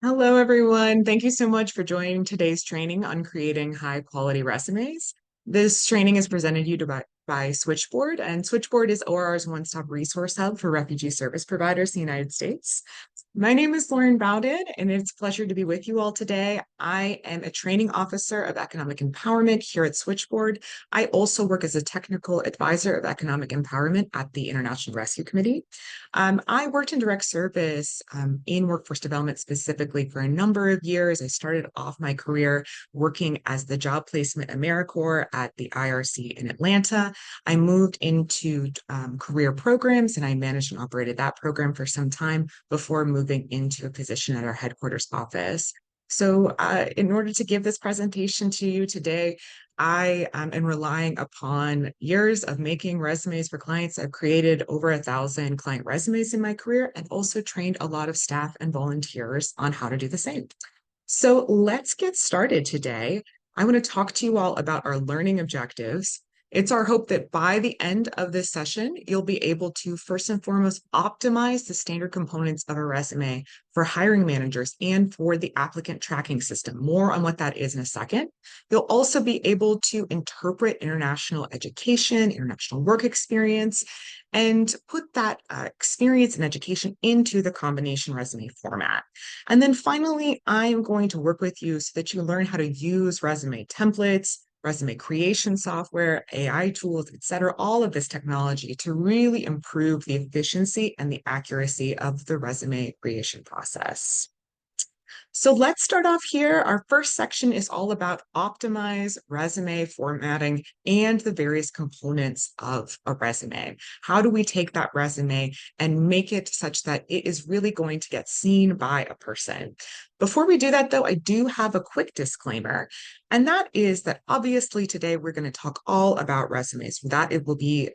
Hello, everyone. Thank you so much for joining today's training on creating high quality resumes. This training is presented to you by Switchboard, and Switchboard is ORR's one-stop resource hub for refugee service providers in the United States. My name is Lauren Bowden, and it's a pleasure to be with you all today. I am a training officer of economic empowerment here at Switchboard. I also work as a technical advisor of economic empowerment at the International Rescue Committee. I worked in direct service in workforce development specifically for a number of years. I started off my career working as the job placement AmeriCorps at the IRC in Atlanta. I moved into career programs and I managed and operated that program for some time before moving into a position at our headquarters office. So in order to give this presentation to you today, I am relying upon years of making resumes for clients. I've created over 1,000 client resumes in my career and also trained a lot of staff and volunteers on how to do the same. So let's get started today. I want to talk to you all about our learning objectives. It's our hope that by the end of this session, you'll be able to first and foremost optimize the standard components of a resume for hiring managers and for the applicant tracking system. More on what that is in a second. You'll also be able to interpret international education, international work experience, and put that experience and education into the combination resume format. And then finally, I am going to work with you so that you learn how to use resume templates, resume creation software, AI tools, et cetera, all of this technology to really improve the efficiency and the accuracy of the resume creation process. So let's start off here. Our first section is all about optimize resume formatting and the various components of a resume. How do we take that resume and make it such that it is really going to get seen by a person? Before we do that, though, I do have a quick disclaimer, and that is that obviously today we're going to talk all about resumes. That it will be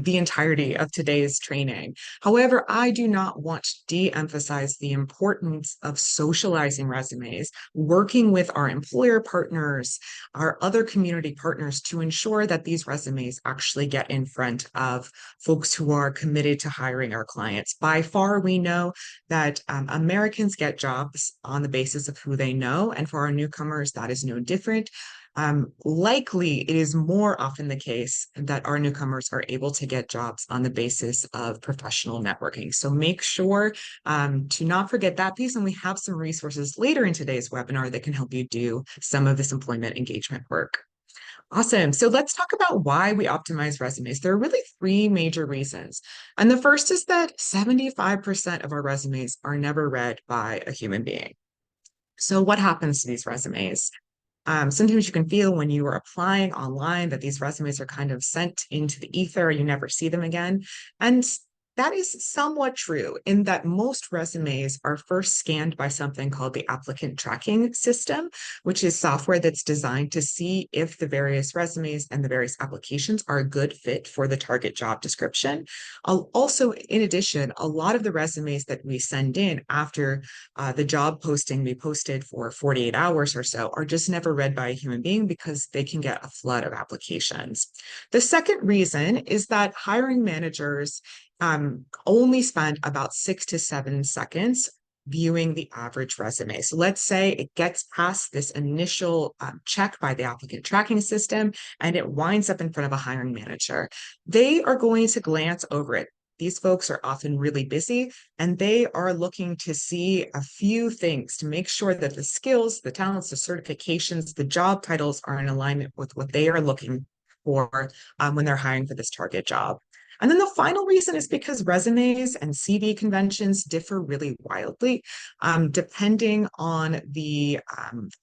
the entirety of today's training. However, I do not want to de-emphasize the importance of socializing resumes, working with our employer partners, our other community partners to ensure that these resumes actually get in front of folks who are committed to hiring our clients. By far, we know that Americans get jobs on the basis of who they know, and for our newcomers, that is no different. likely it is more often the case that our newcomers are able to get jobs on the basis of professional networking. So make sure to not forget that piece. And we have some resources later in today's webinar that can help you do some of this employment engagement work. Awesome. So let's talk about why we optimize resumes. There are really three major reasons. And the first is that 75% of our resumes are never read by a human being. So what happens to these resumes? Sometimes you can feel when you are applying online that these resumes are kind of sent into the ether, you never see them again. And that is somewhat true in that most resumes are first scanned by something called the Applicant Tracking System, which is software that's designed to see if the various resumes and the various applications are a good fit for the target job description. Also, in addition, a lot of the resumes that we send in after the job posting we posted for 48 hours or so are just never read by a human being because they can get a flood of applications. The second reason is that hiring managers only spend about 6 to 7 seconds viewing the average resume. So let's say it gets past this initial check by the applicant tracking system and it winds up in front of a hiring manager. They are going to glance over it. These folks are often really busy and they are looking to see a few things to make sure that the skills, the talents, the certifications, the job titles are in alignment with what they are looking for when they're hiring for this target job. And then the final reason is because resumes and CV conventions differ really wildly, depending on the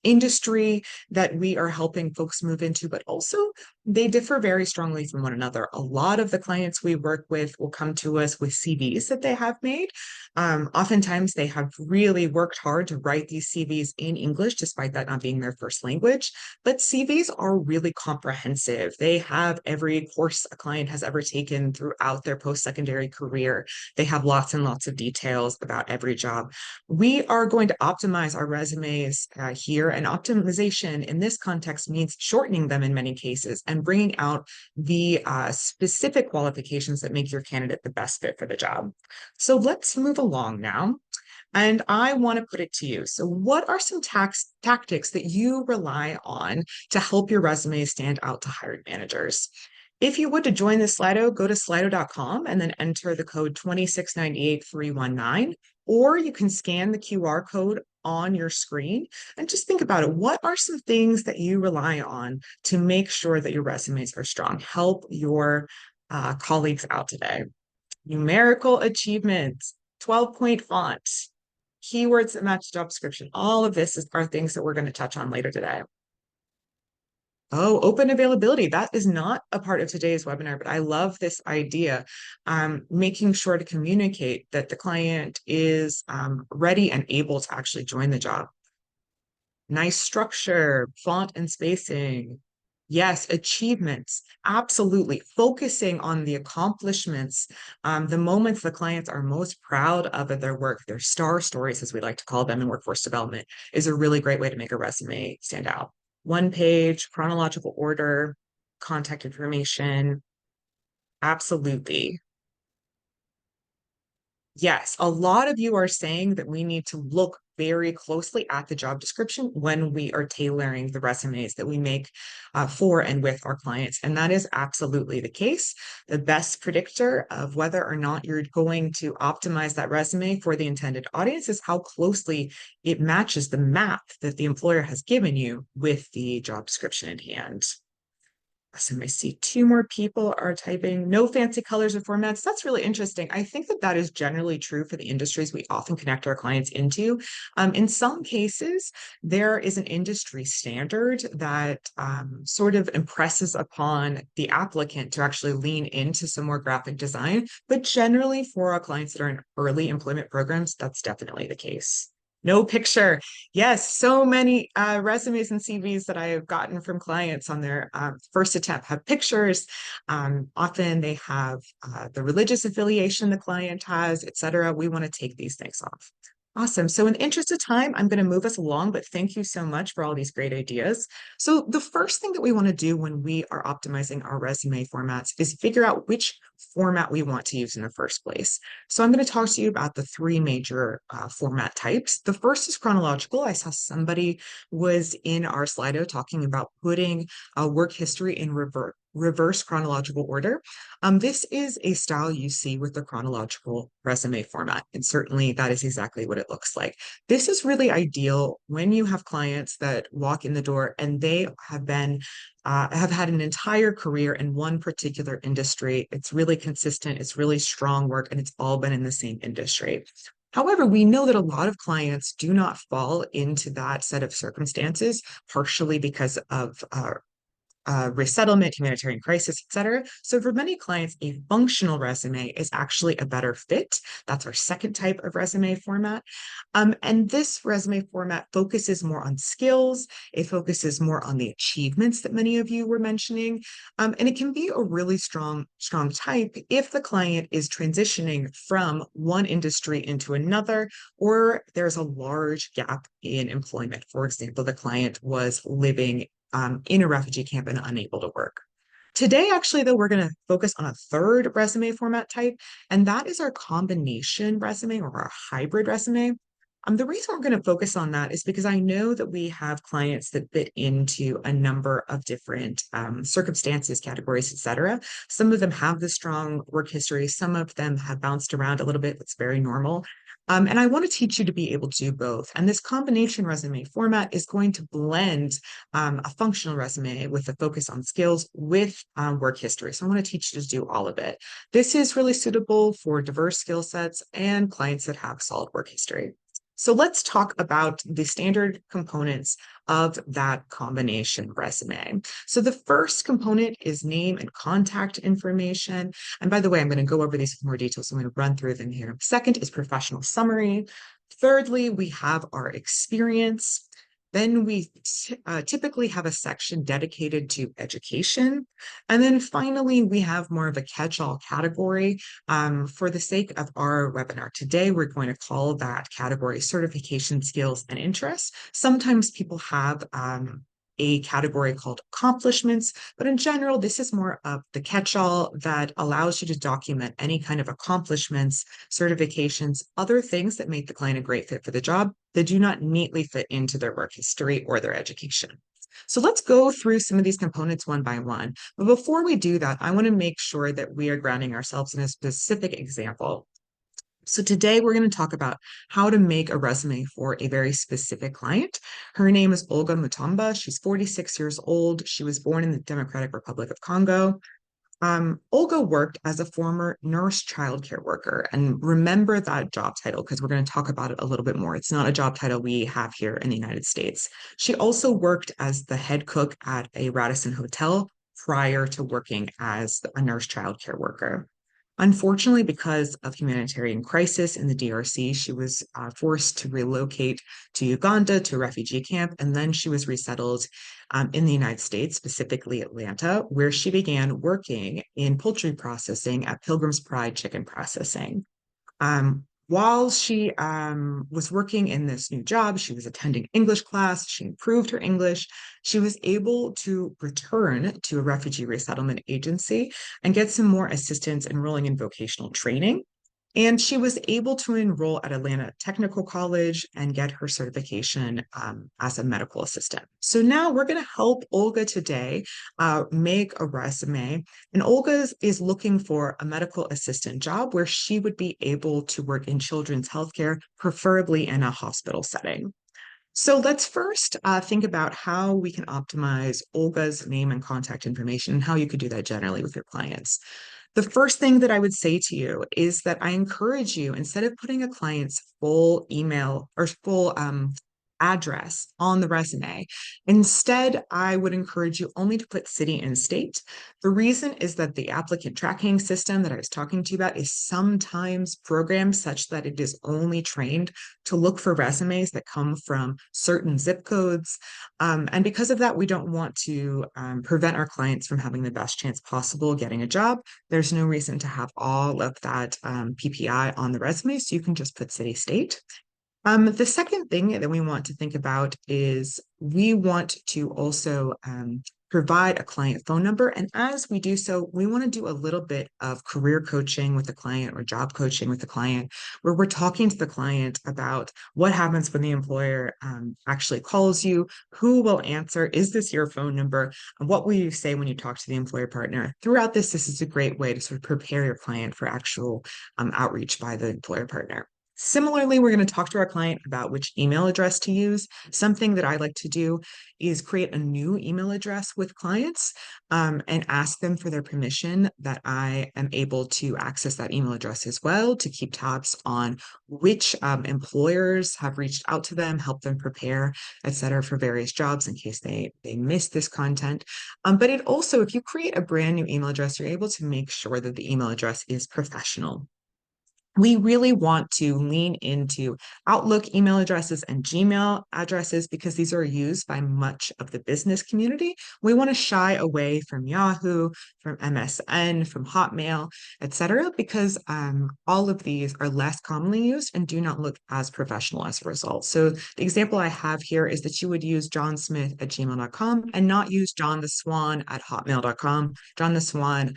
industry that we are helping folks move into, but also they differ very strongly from one another. A lot of the clients we work with will come to us with CVs that they have made. Oftentimes, they have really worked hard to write these CVs in English, despite that not being their first language. But CVs are really comprehensive. They have every course a client has ever taken throughout their post-secondary career. They have lots and lots of details about every job. We are going to optimize our resumes here, and optimization in this context means shortening them in many cases and bringing out the specific qualifications that make your candidate the best fit for the job. So let's move along now. And I want to put it to you. So, what are some tactics that you rely on to help your resume stand out to hiring managers? If you would to join the Slido, go to slido.com and then enter the code 2698319, or you can scan the QR code on your screen and just think about it. What are some things that you rely on to make sure that your resumes are strong? Help your colleagues out today. Numerical achievements, 12-point font, keywords that match job description. All of this are things that we're going to touch on later today. Oh, open availability. That is not a part of today's webinar, but I love this idea. Making sure to communicate that the client is ready and able to actually join the job. Nice structure, font and spacing. Yes, achievements. Absolutely. Focusing on the accomplishments, the moments the clients are most proud of at their work, their star stories, as we like to call them in workforce development, is a really great way to make a resume stand out. One page, chronological order, contact information. Absolutely. Yes, a lot of you are saying that we need to look very closely at the job description when we are tailoring the resumes that we make for and with our clients. And that is absolutely the case. The best predictor of whether or not you're going to optimize that resume for the intended audience is how closely it matches the map that the employer has given you with the job description in hand. Awesome. I see two more people are typing no fancy colors or formats. That's really interesting. I think that that is generally true for the industries we often connect our clients into. In some cases, there is an industry standard that sort of impresses upon the applicant to actually lean into some more graphic design. But generally, for our clients that are in early employment programs, that's definitely the case. No picture. Yes, so many resumes and CVs that I have gotten from clients on their first attempt have pictures. Often they have the religious affiliation the client has, et cetera. We want to take these things off. Awesome. So in the interest of time, I'm going to move us along, but thank you so much for all these great ideas. So the first thing that we want to do when we are optimizing our resume formats is figure out which format we want to use in the first place. So I'm going to talk to you about the three major format types. The first is chronological. I saw somebody was in our Slido talking about putting work history in reverse chronological order. This is a style you see with the chronological resume format, and certainly that is exactly what it looks like. This is really ideal when you have clients that walk in the door and they have had an entire career in one particular industry. It's really consistent, it's really strong work, and it's all been in the same industry. However, we know that a lot of clients do not fall into that set of circumstances, partially because of resettlement, humanitarian crisis, et cetera. So for many clients, a functional resume is actually a better fit. That's our second type of resume format. And this resume format focuses more on skills. It focuses more on the achievements that many of you were mentioning. And it can be a really strong type if the client is transitioning from one industry into another, or there's a large gap in employment. For example, the client was living in a refugee camp and unable to work. Today, actually, though, we're going to focus on a third resume format type, and that is our combination resume or our hybrid resume. The reason we're going to focus on that is because I know that we have clients that fit into a number of different circumstances, categories, et cetera. Some of them have the strong work history. Some of them have bounced around a little bit. That's very normal. And I want to teach you to be able to do both. And this combination resume format is going to blend a functional resume with a focus on skills with work history. So I want to teach you to do all of it. This is really suitable for diverse skill sets and clients that have solid work history. So let's talk about the standard components of that combination resume. So the first component is name and contact information. And by the way, I'm going to go over these in more detail, so I'm going to run through them here. Second is professional summary. Thirdly, we have our experience. Then we typically have a section dedicated to education. And then finally, we have more of a catch-all category. For the sake of our webinar today, we're going to call that category certification, skills, and interests. Sometimes people have a category called accomplishments, but in general, this is more of the catch-all that allows you to document any kind of accomplishments, certifications, other things that make the client a great fit for the job that do not neatly fit into their work history or their education. So let's go through some of these components one by one. But before we do that, I want to make sure that we are grounding ourselves in a specific example. So today we're going to talk about how to make a resume for a very specific client. Her name is Olga Mutomba. She's 46 years old. She was born in the Democratic Republic of Congo. Olga worked as a former nurse childcare worker. And remember that job title because we're going to talk about it a little bit more. It's not a job title we have here in the United States. She also worked as the head cook at a Radisson hotel prior to working as a nurse childcare worker. Unfortunately, because of humanitarian crisis in the DRC, she was forced to relocate to Uganda to a refugee camp, and then she was resettled in the United States, specifically Atlanta, where she began working in poultry processing at Pilgrim's Pride Chicken Processing. While she was working in this new job, she was attending English class, she improved her English, she was able to return to a refugee resettlement agency and get some more assistance enrolling in vocational training. And she was able to enroll at Atlanta Technical College and get her certification as a medical assistant. So now we're going to help Olga today make a resume. And Olga is looking for a medical assistant job where she would be able to work in children's healthcare, preferably in a hospital setting. So let's first think about how we can optimize Olga's name and contact information and how you could do that generally with your clients. The first thing that I would say to you is that I encourage you, instead of putting a client's full email or full address on the resume, instead, I would encourage you only to put city and state. The reason is that the applicant tracking system that I was talking to you about is sometimes programmed such that it is only trained to look for resumes that come from certain zip codes. And because of that, we don't want to prevent our clients from having the best chance possible getting a job. There's no reason to have all of that PPI on the resume, so you can just put city state. The second thing that we want to think about is we want to also provide a client phone number. And as we do so, we want to do a little bit of career coaching with the client or job coaching with the client, where we're talking to the client about what happens when the employer actually calls you, who will answer, is this your phone number, and what will you say when you talk to the employer partner. Throughout this is a great way to sort of prepare your client for actual outreach by the employer partner. Similarly, we're going to talk to our client about which email address to use. Something that I like to do is create a new email address with clients and ask them for their permission that I am able to access that email address as well to keep tabs on which employers have reached out to them, help them prepare, et cetera, for various jobs in case they miss this content. But it also, if you create a brand new email address, you're able to make sure that the email address is professional. We really want to lean into Outlook email addresses and Gmail addresses because these are used by much of the business community. We want to shy away from Yahoo, from MSN, from Hotmail, etc., because all of these are less commonly used and do not look as professional as a result. So the example I have here is that you would use johnsmith@gmail.com and not use johntheswan@hotmail.com. John the Swan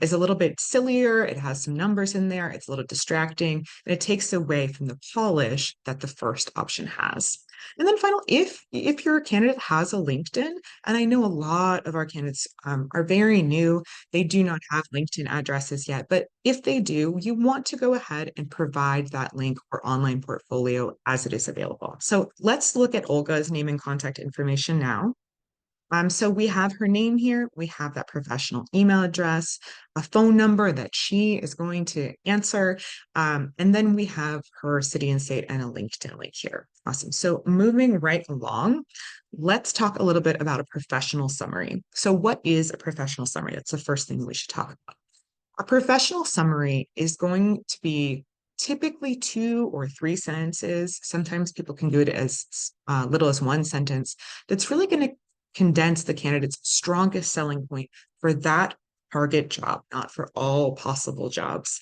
is a little bit sillier. It has some numbers in there. It's a little distracting, and it takes away from the polish that the first option has. And then final, if your candidate has a LinkedIn, and I know a lot of our candidates are very new, they do not have LinkedIn addresses yet, but if they do, you want to go ahead and provide that link or online portfolio as it is available. So let's look at Olga's name and contact information now. So we have her name here. We have that professional email address, a phone number that she is going to answer. And then we have her city and state and a LinkedIn link here. Awesome. So moving right along, let's talk a little bit about a professional summary. So what is a professional summary? That's the first thing we should talk about. A professional summary is going to be typically 2 or 3 sentences. Sometimes people can do it as little as 1 sentence. That's really going to condense the candidate's strongest selling point for that target job, not for all possible jobs.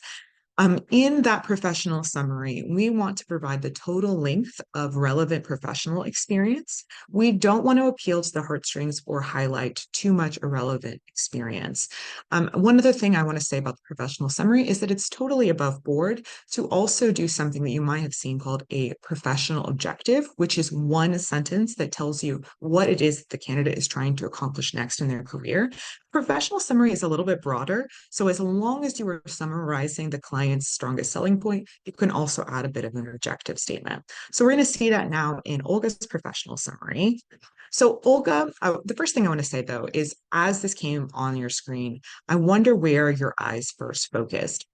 In that professional summary, we want to provide the total length of relevant professional experience. We don't want to appeal to the heartstrings or highlight too much irrelevant experience. One other thing I want to say about the professional summary is that it's totally above board to also do something that you might have seen called a professional objective, which is 1 sentence that tells you what it is that the candidate is trying to accomplish next in their career. Professional summary is a little bit broader. So as long as you are summarizing the client's strongest selling point, you can also add a bit of an objective statement. So we're going to see that now in Olga's professional summary. So Olga, the first thing I want to say though is as this came on your screen, I wonder where your eyes first focused.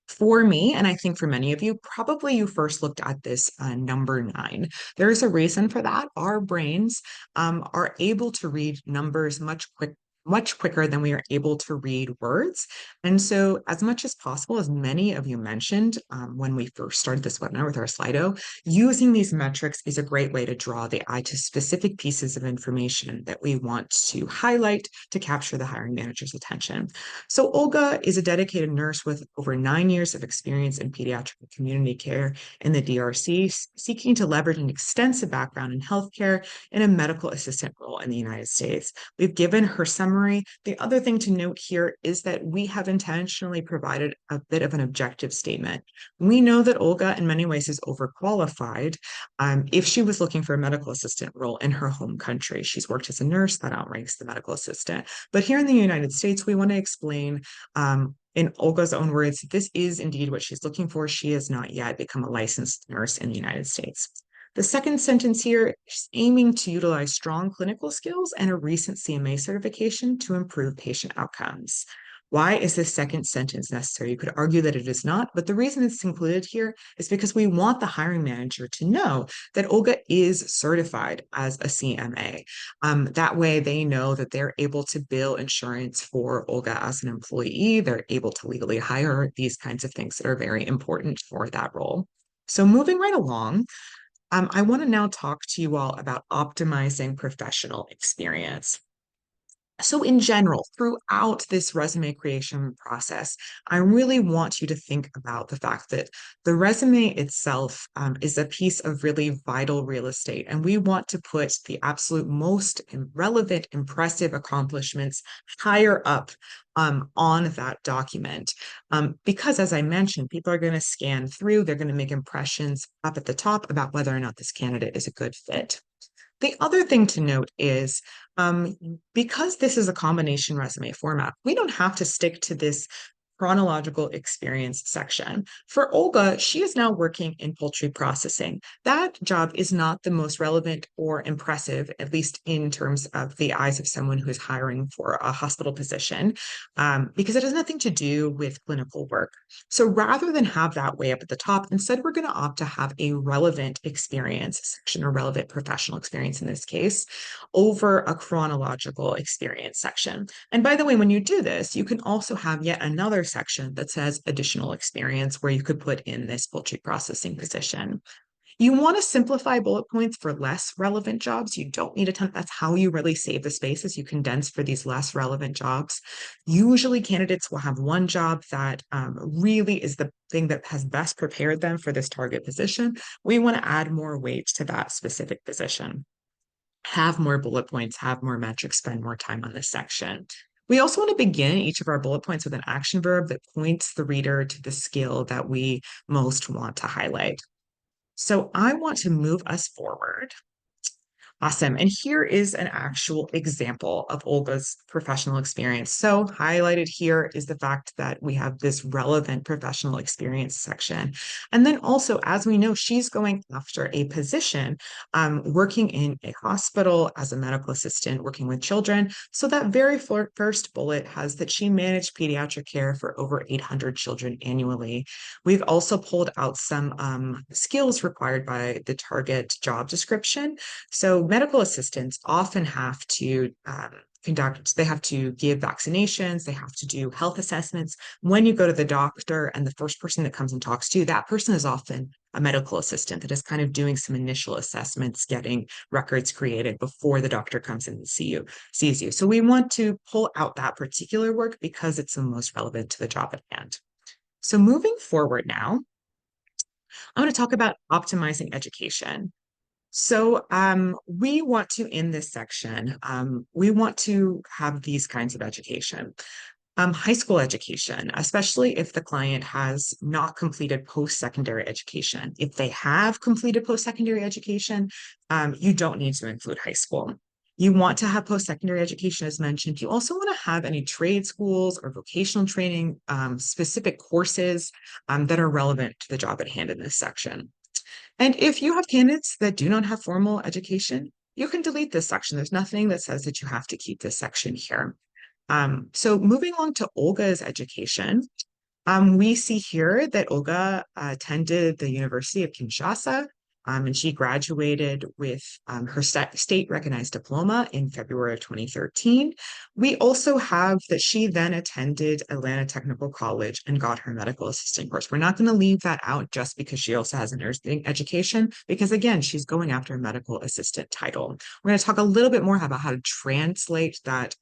For me, and I think for many of you, probably you first looked at this number 9. There's a reason for that. Our brains are able to read numbers much quicker than we are able to read words. And so as much as possible, as many of you mentioned when we first started this webinar with our Slido, using these metrics is a great way to draw the eye to specific pieces of information that we want to highlight to capture the hiring manager's attention. So Olga is a dedicated nurse with over 9 years of experience in pediatric and community care in the DRC, seeking to leverage an extensive background in healthcare in a medical assistant role in the United States. We've given her summary. The other thing to note here is that we have intentionally provided a bit of an objective statement. We know that Olga in many ways is overqualified if she was looking for a medical assistant role in her home country. She's worked as a nurse, that outranks the medical assistant. But here in the United States, we want to explain in Olga's own words, this is indeed what she's looking for. She has not yet become a licensed nurse in the United States. The second sentence here is aiming to utilize strong clinical skills and a recent CMA certification to improve patient outcomes. Why is this second sentence necessary? You could argue that it is not, but the reason it's included here is because we want the hiring manager to know that Olga is certified as a CMA. That way they know that they're able to bill insurance for Olga as an employee. They're able to legally hire her, these kinds of things that are very important for that role. So moving right along, I want to now talk to you all about optimizing professional experience. So in general, throughout this resume creation process, I really want you to think about the fact that the resume itself is a piece of really vital real estate, and we want to put the absolute most relevant, impressive accomplishments higher up on that document. Because as I mentioned, people are going to scan through, they're going to make impressions up at the top about whether or not this candidate is a good fit. The other thing to note is because this is a combination resume format, we don't have to stick to this chronological experience section. For Olga, she is now working in poultry processing. That job is not the most relevant or impressive, at least in terms of the eyes of someone who is hiring for a hospital position, because it has nothing to do with clinical work. So rather than have that way up at the top, instead we're going to opt to have a relevant experience section or relevant professional experience in this case over a chronological experience section. And by the way, when you do this, you can also have yet another section that says additional experience where you could put in this poultry processing position. You want to simplify bullet points for less relevant jobs. You don't need a ton. That's how you really save the space as you condense for these less relevant jobs. Usually candidates will have one job that really is the thing that has best prepared them for this target position. We want to add more weight to that specific position, have more bullet points, have more metrics, spend more time on this section. We also want to begin each of our bullet points with an action verb that points the reader to the skill that we most want to highlight. So I want to move us forward. Awesome. And here is an actual example of Olga's professional experience. So highlighted here is the fact that we have this relevant professional experience section. And then also, as we know, she's going after a position working in a hospital as a medical assistant, working with children. So that very first bullet has that she managed pediatric care for over 800 children annually. We've also pulled out some skills required by the target job description. So medical assistants often have to they have to give vaccinations, they have to do health assessments. When you go to the doctor and the first person that comes and talks to you, that person is often a medical assistant that is kind of doing some initial assessments, getting records created before the doctor comes in and sees you. So we want to pull out that particular work because it's the most relevant to the job at hand. So moving forward now, I want to talk about optimizing education. So we want to, in this section, we want to have these kinds of education. High school education, especially if the client has not completed post-secondary education. If they have completed post-secondary education, you don't need to include high school. You want to have post-secondary education, as mentioned. You also want to have any trade schools or vocational training, specific courses that are relevant to the job at hand in this section. And if you have candidates that do not have formal education, you can delete this section. There's nothing that says that you have to keep this section here. So moving on to Olga's education, we see here that Olga attended the University of Kinshasa, and she graduated with her state recognized diploma in February of 2013. We also have that she then attended Atlanta Technical College and got her medical assistant course. We're not going to leave that out just because she also has a nursing education, because again, she's going after a medical assistant title. We're going to talk a little bit more about how to translate that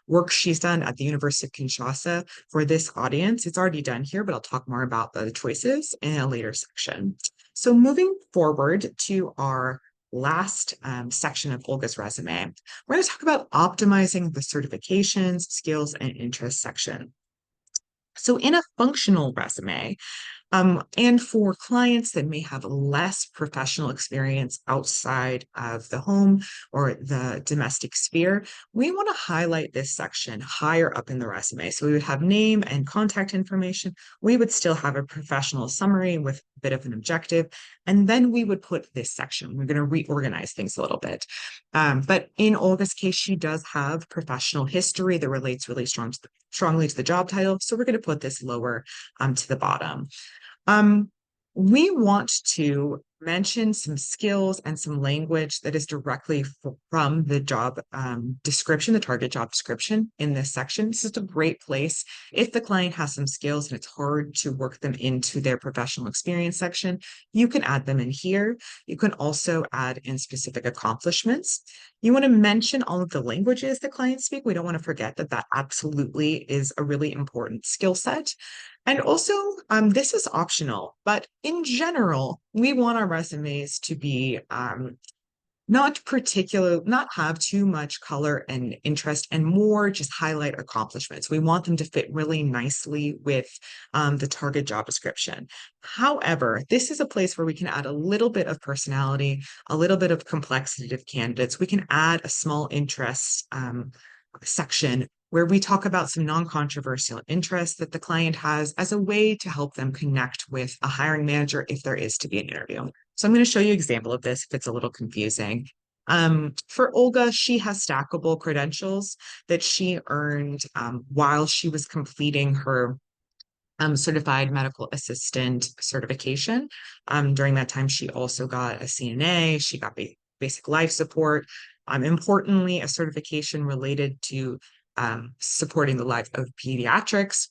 work she's done at the University of Kinshasa for this audience. It's already done here, but I'll talk more about the choices in a later section. So moving forward to our last section of Olga's resume, we're going to talk about optimizing the certifications, skills, and interests section. So in a functional resume, and for clients that may have less professional experience outside of the home or the domestic sphere, we want to highlight this section higher up in the resume. So we would have name and contact information. We would still have a professional summary with a bit of an objective. And then we would put this section. We're going to reorganize things a little bit. But in Olga's case, she does have professional history that relates really strongly to the job title. So we're going to put this lower to the bottom. Um, We want to mention some skills and some language that is directly from the job description, the target job description in this section. This is a great place if the client has some skills and it's hard to work them into their professional experience section. You can add them in here. You can also add in specific accomplishments. You want to mention all of the languages that clients speak. We don't want to forget that that absolutely is a really important skill set. And also, this is optional, but in general, we want our resumes to be not have too much color and interest and more just highlight accomplishments. We want them to fit really nicely with the target job description. However, this is a place where we can add a little bit of personality, a little bit of complexity to candidates. We can add a small interest section where we talk about some non-controversial interests that the client has as a way to help them connect with a hiring manager if there is to be an interview. So I'm going to show you an example of this if it's a little confusing. For Olga, she has stackable credentials that she earned while she was completing her certified medical assistant certification. During that time, she also got a CNA, she got basic life support. Importantly, a certification related to supporting the life of pediatrics.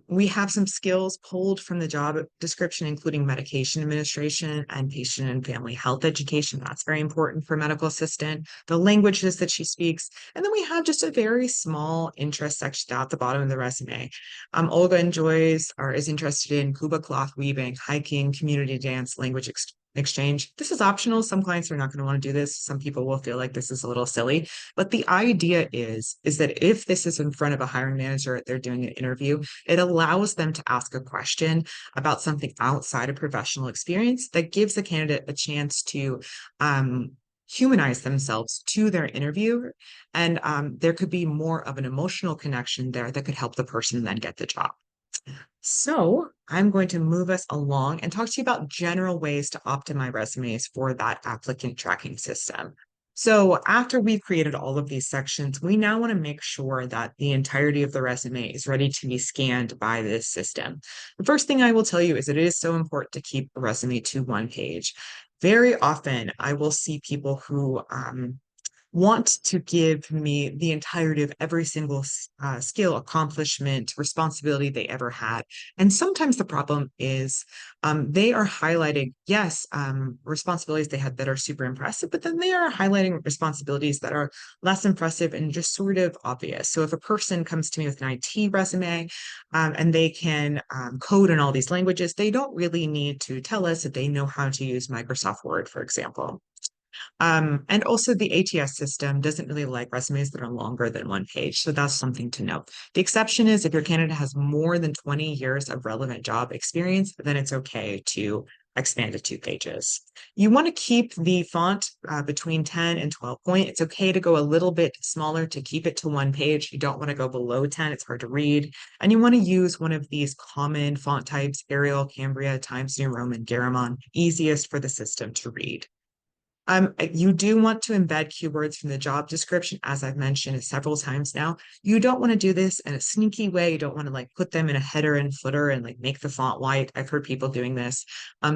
We have some skills pulled from the job description, including medication administration and patient and family health education. That's very important for medical assistant, the languages that she speaks. And then we have just a very small interest section at the bottom of the resume. Olga enjoys or is interested in Kuba cloth weaving, hiking, community dance, language exchange. This is optional. Some clients are not going to want to do this. Some people will feel like this is a little silly. But the idea is that if this is in front of a hiring manager, they're doing an interview, it allows them to ask a question about something outside of professional experience that gives the candidate a chance to humanize themselves to their interviewer. And there could be more of an emotional connection there that could help the person then get the job. So I'm going to move us along and talk to you about general ways to optimize resumes for that applicant tracking system. So after we've created all of these sections, we now want to make sure that the entirety of the resume is ready to be scanned by this system. The first thing I will tell you is that it is so important to keep a resume to one page. Very often I will see people who want to give me the entirety of every single skill, accomplishment, responsibility they ever had. And sometimes the problem is they are highlighting, yes, responsibilities they had that are super impressive, but then they are highlighting responsibilities that are less impressive and just sort of obvious. So if a person comes to me with an IT resume and they can code in all these languages, they don't really need to tell us that they know how to use Microsoft Word, for example. And also the ATS system doesn't really like resumes that are longer than one page. So that's something to note. The exception is if your candidate has more than 20 years of relevant job experience, then it's okay to expand to 2 pages. You want to keep the font between 10 and 12 point. It's okay to go a little bit smaller to keep it to one page. You don't want to go below 10. It's hard to read. And you want to use one of these common font types, Arial, Cambria, Times New Roman, Garamond, easiest for the system to read. You do want to embed keywords from the job description, as I've mentioned several times now. You don't want to do this in a sneaky way. You don't want to like put them in a header and footer and like make the font white. I've heard people doing this.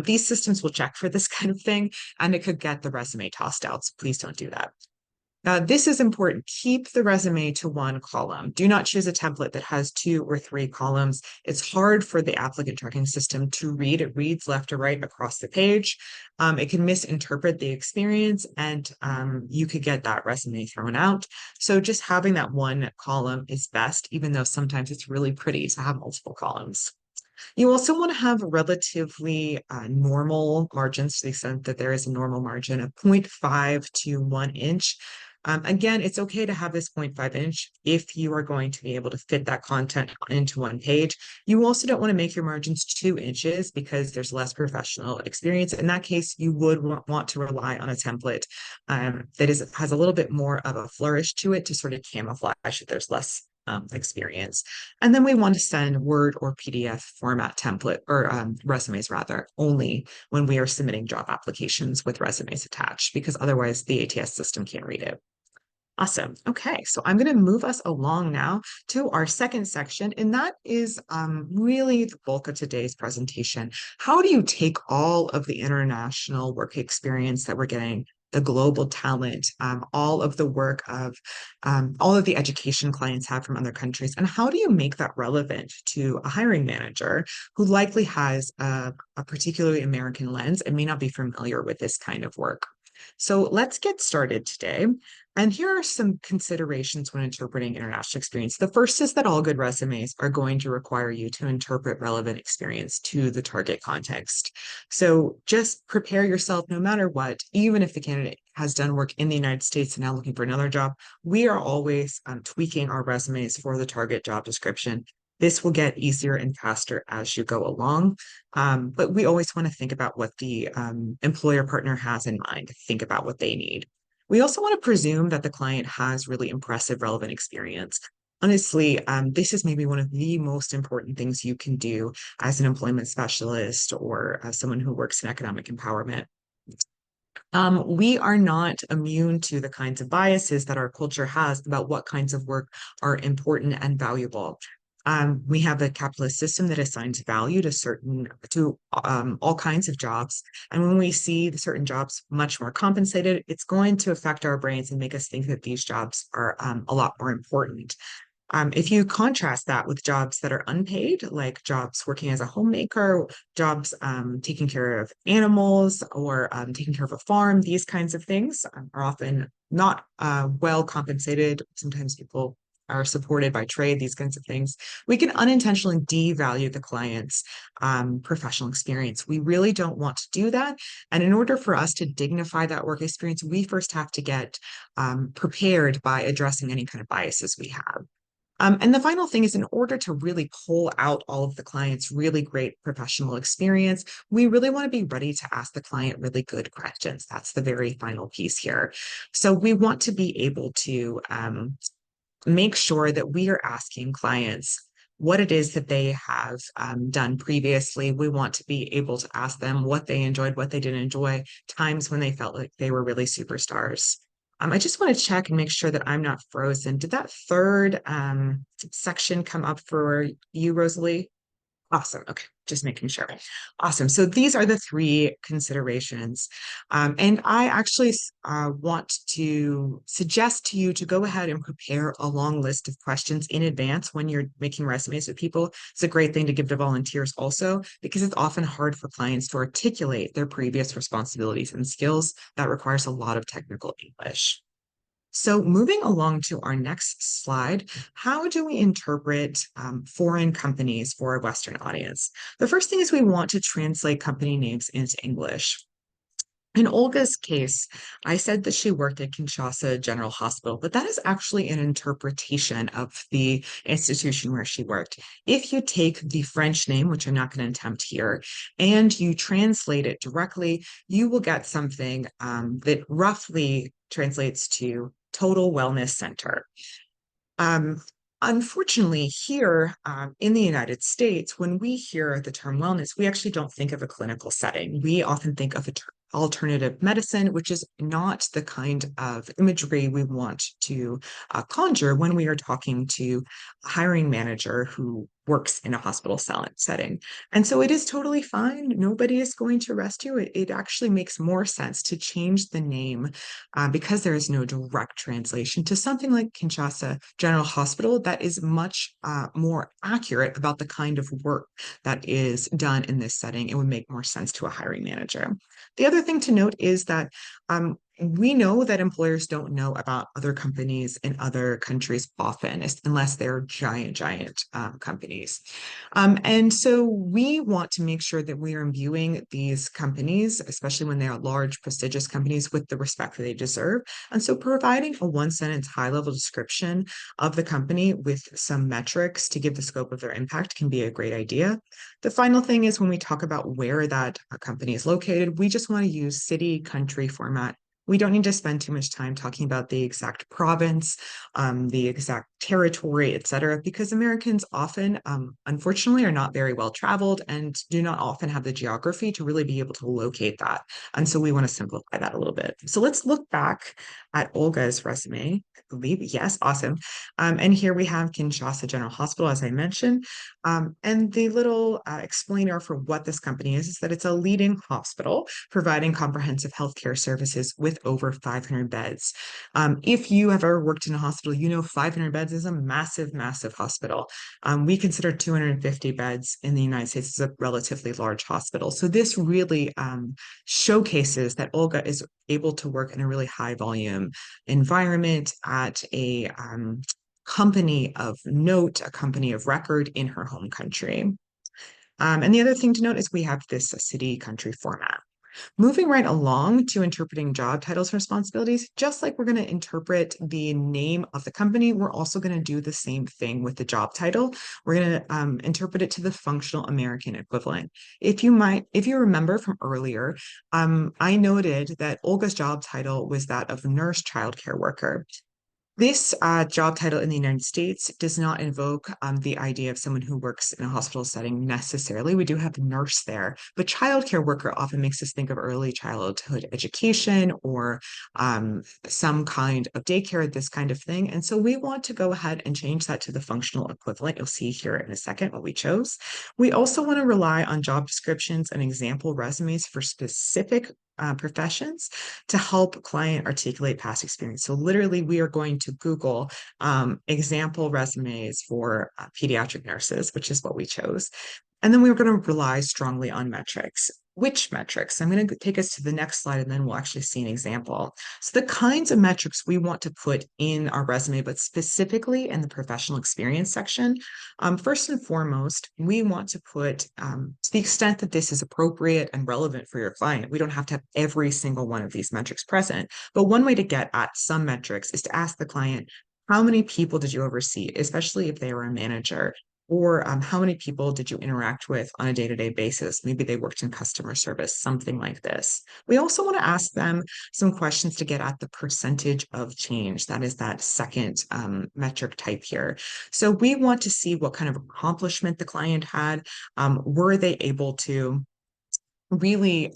These systems will check for this kind of thing, and it could get the resume tossed out. So please don't do that. This is important. Keep the resume to one column. Do not choose a template that has 2 or 3 columns. It's hard for the applicant tracking system to read. It reads left to right across the page. It can misinterpret the experience and you could get that resume thrown out. So just having that one column is best, even though sometimes it's really pretty to have multiple columns. You also want to have relatively normal margins to the extent that there is a normal margin of 0.5 to 1 inch. Again, it's okay to have this 0.5 inch if you are going to be able to fit that content into one page. You also don't want to make your margins 2 inches because there's less professional experience. In that case, you would want to rely on a template that has a little bit more of a flourish to it to sort of camouflage that there's less experience. And then we want to send Word or PDF format template or resumes rather only when we are submitting job applications with resumes attached, because otherwise the ATS system can't read it. Awesome. Okay, so I'm going to move us along now to our second section, and that is really the bulk of today's presentation. How do you take all of the international work experience that we're getting, the global talent, all of the work of all of the education clients have from other countries, and how do you make that relevant to a hiring manager who likely has a particularly American lens and may not be familiar with this kind of work? So let's get started today. And here are some considerations when interpreting international experience. The first is that all good resumes are going to require you to interpret relevant experience to the target context. So just prepare yourself no matter what, even if the candidate has done work in the United States and now looking for another job, we are always tweaking our resumes for the target job description. This will get easier and faster as you go along. But we always want to think about what the employer partner has in mind, think about what they need. We also want to presume that the client has really impressive, relevant experience. Honestly, this is maybe one of the most important things you can do as an employment specialist or as someone who works in economic empowerment. We are not immune to the kinds of biases that our culture has about what kinds of work are important and valuable. We have a capitalist system that assigns value to all kinds of jobs, and when we see certain jobs much more compensated, it's going to affect our brains and make us think that these jobs are a lot more important. If you contrast that with jobs that are unpaid, like jobs working as a homemaker, jobs taking care of animals, or taking care of a farm, these kinds of things are often not well compensated. Sometimes people are supported by trade, these kinds of things. We can unintentionally devalue the client's professional experience. We really don't want to do that. And in order for us to dignify that work experience, we first have to get prepared by addressing any kind of biases we have. And the final thing is, in order to really pull out all of the client's really great professional experience, we really want to be ready to ask the client really good questions. That's the very final piece here. So we want to be able to make sure that we are asking clients what it is that they have done previously. We want to be able to ask them what they enjoyed, what they didn't enjoy, times when they felt like they were really superstars. I just want to check and make sure that I'm not frozen. Did that third section come up for you, Rosalie? Awesome. Okay, just making sure. Awesome. So these are the three considerations. And I actually want to suggest to you to go ahead and prepare a long list of questions in advance when you're making resumes with people. It's a great thing to give to volunteers also, because it's often hard for clients to articulate their previous responsibilities and skills. That requires a lot of technical English. So moving along to our next slide, how do we interpret foreign companies for a Western audience? The first thing is we want to translate company names into English. In Olga's case, I said that she worked at Kinshasa General Hospital, but that is actually an interpretation of the institution where she worked. If you take the French name, which I'm not going to attempt here, and you translate it directly, you will get something that roughly translates to Total Wellness Center. Um, Unfortunately, here in the United States, when we hear the term wellness, we actually don't think of a clinical setting. We often think of alternative medicine, which is not the kind of imagery we want to conjure when we are talking to a hiring manager who works in a hospital setting. And so it is totally fine. Nobody is going to arrest you. It actually makes more sense to change the name because there is no direct translation to something like Kinshasa General Hospital that is much more accurate about the kind of work that is done in this setting. It would make more sense to a hiring manager. The other thing to note is that we know that employers don't know about other companies in other countries often, unless they're giant companies. And so we want to make sure that we are imbuing these companies, especially when they are large, prestigious companies, with the respect that they deserve. And so providing a one-sentence high-level description of the company with some metrics to give the scope of their impact can be a great idea. The final thing is when we talk about where that company is located, we just want to use city, country format We don't need to spend too much time talking about the exact province, the exact territory, et cetera, because Americans often, unfortunately, are not very well traveled and do not often have the geography to really be able to locate that. And so we want to simplify that a little bit. So let's look back at Olga's resume. I believe, yes, awesome. And here we have Kinshasa General Hospital, as I mentioned. And the little explainer for what this company is that it's a leading hospital providing comprehensive healthcare services with over 500 beds. If you have ever worked in a hospital, you know 500 beds is a massive, massive hospital. We consider 250 beds in the United States as a relatively large hospital. So this really showcases that Olga is able to work in a really high volume environment at a company of note, a company of record in her home country. And the other thing to note is we have this city country format. Moving right along to interpreting job titles and responsibilities, just like we're going to interpret the name of the company, we're also going to do the same thing with the job title. We're going to interpret it to the functional American equivalent. If you remember from earlier, I noted that Olga's job title was that of nurse childcare worker. This job title in the United States does not invoke the idea of someone who works in a hospital setting necessarily. We do have nurse there, but childcare worker often makes us think of early childhood education or some kind of daycare, this kind of thing. And so we want to go ahead and change that to the functional equivalent. You'll see here in a second what we chose. We also want to rely on job descriptions and example resumes for specific professions to help client articulate past experience. So literally, we are going to Google example resumes for pediatric nurses, which is what we chose. And then we were going to rely strongly on metrics. Which metrics? I'm going to take us to the next slide and then we'll actually see an example. So the kinds of metrics we want to put in our resume, but specifically in the professional experience section, first and foremost, we want to put, to the extent that this is appropriate and relevant for your client, we don't have to have every single one of these metrics present. But one way to get at some metrics is to ask the client, how many people did you oversee, especially if they were a manager? Or how many people did you interact with on a day-to-day basis? Maybe they worked in customer service, something like this. We also want to ask them some questions to get at the percentage of change. That is that second metric type here. So we want to see what kind of accomplishment the client had. Were they able to really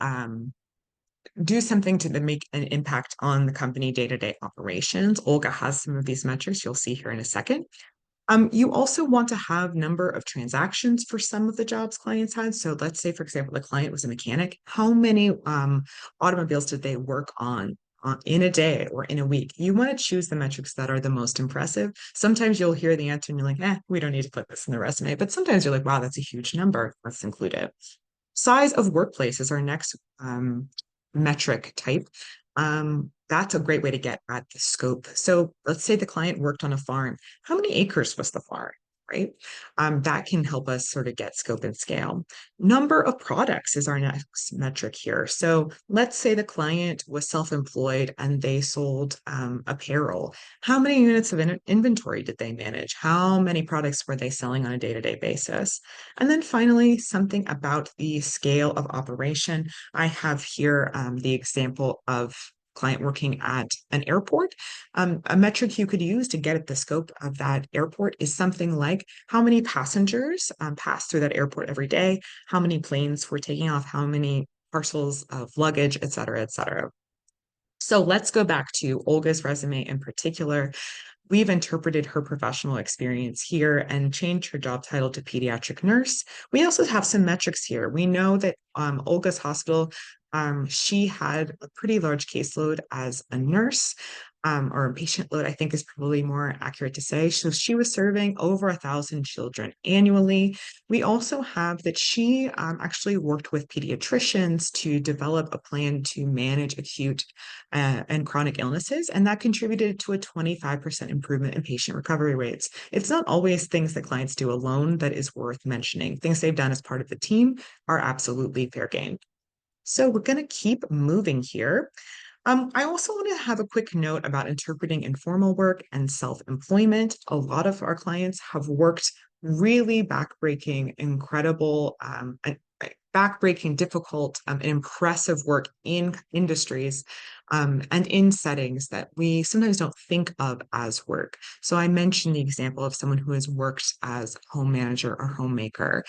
do something to make an impact on the company day-to-day operations? Olga has some of these metrics you'll see here in a second. You also want to have number of transactions for some of the jobs clients had. So let's say, for example, the client was a mechanic. How many automobiles did they work on in a day or in a week? You want to choose the metrics that are the most impressive. Sometimes you'll hear the answer and you're like, we don't need to put this in the resume. But sometimes you're like, wow, that's a huge number. Let's include it. Size of workplace is our next metric type. That's a great way to get at the scope. So let's say the client worked on a farm. How many acres was the farm? Right? That can help us sort of get scope and scale. Number of products is our next metric here. So let's say the client was self-employed and they sold apparel. How many units of inventory did they manage? How many products were they selling on a day-to-day basis? And then finally, something about the scale of operation. I have here the example of client working at an airport. A metric you could use to get at the scope of that airport is something like how many passengers pass through that airport every day, how many planes were taking off, how many parcels of luggage, et cetera, et cetera. So let's go back to Olga's resume in particular. We've interpreted her professional experience here and changed her job title to pediatric nurse. We also have some metrics here. We know that Olga's hospital, she had a pretty large caseload as a nurse. Or a patient load, I think is probably more accurate to say. So she was serving over 1,000 children annually. We also have that she actually worked with pediatricians to develop a plan to manage acute and chronic illnesses, and that contributed to a 25% improvement in patient recovery rates. It's not always things that clients do alone that is worth mentioning. Things they've done as part of the team are absolutely fair game. So we're going to keep moving here. I also want to have a quick note about interpreting informal work and self-employment. A lot of our clients have worked really backbreaking, incredible, backbreaking, difficult, and impressive work in industries and in settings that we sometimes don't think of as work. So I mentioned the example of someone who has worked as home manager or homemaker.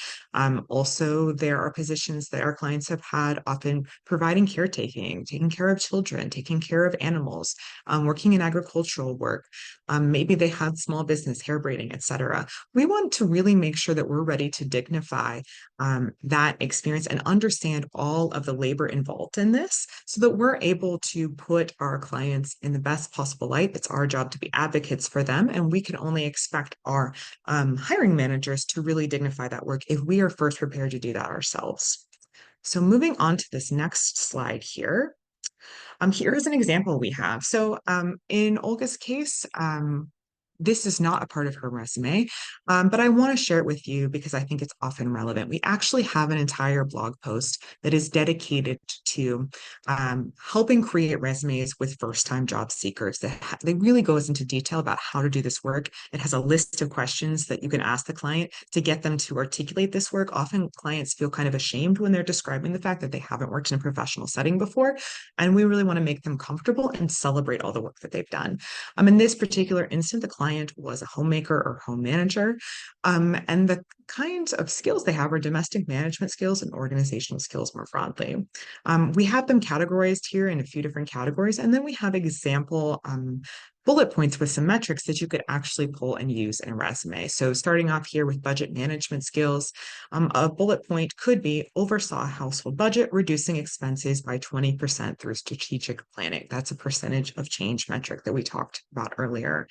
Also, there are positions that our clients have had, often providing caretaking, taking care of children, taking care of animals, working in agricultural work. Maybe they have small business, hair braiding, etc. We want to really make sure that we're ready to dignify that experience and understand all of the labor involved in this so that we're able to put our clients in the best possible light. It's our job to be advocates for them, and we can only expect our hiring managers to really dignify that work if we are first prepared to do that ourselves. So moving on to this next slide here. Here is an example we have. So in Olga's case, this is not a part of her resume, but I want to share it with you because I think it's often relevant. We actually have an entire blog post that is dedicated to helping create resumes with first-time job seekers. That really goes into detail about how to do this work. It has a list of questions that you can ask the client to get them to articulate this work. Often clients feel kind of ashamed when they're describing the fact that they haven't worked in a professional setting before, and we really want to make them comfortable and celebrate all the work that they've done. In this particular instance, the client was a homemaker or home manager, and the kinds of skills they have are domestic management skills and organizational skills more broadly. We have them categorized here in a few different categories, and then we have example bullet points with some metrics that you could actually pull and use in a resume. So starting off here with budget management skills, a bullet point could be oversaw a household budget, reducing expenses by 20% through strategic planning. That's a percentage of change metric that we talked about earlier.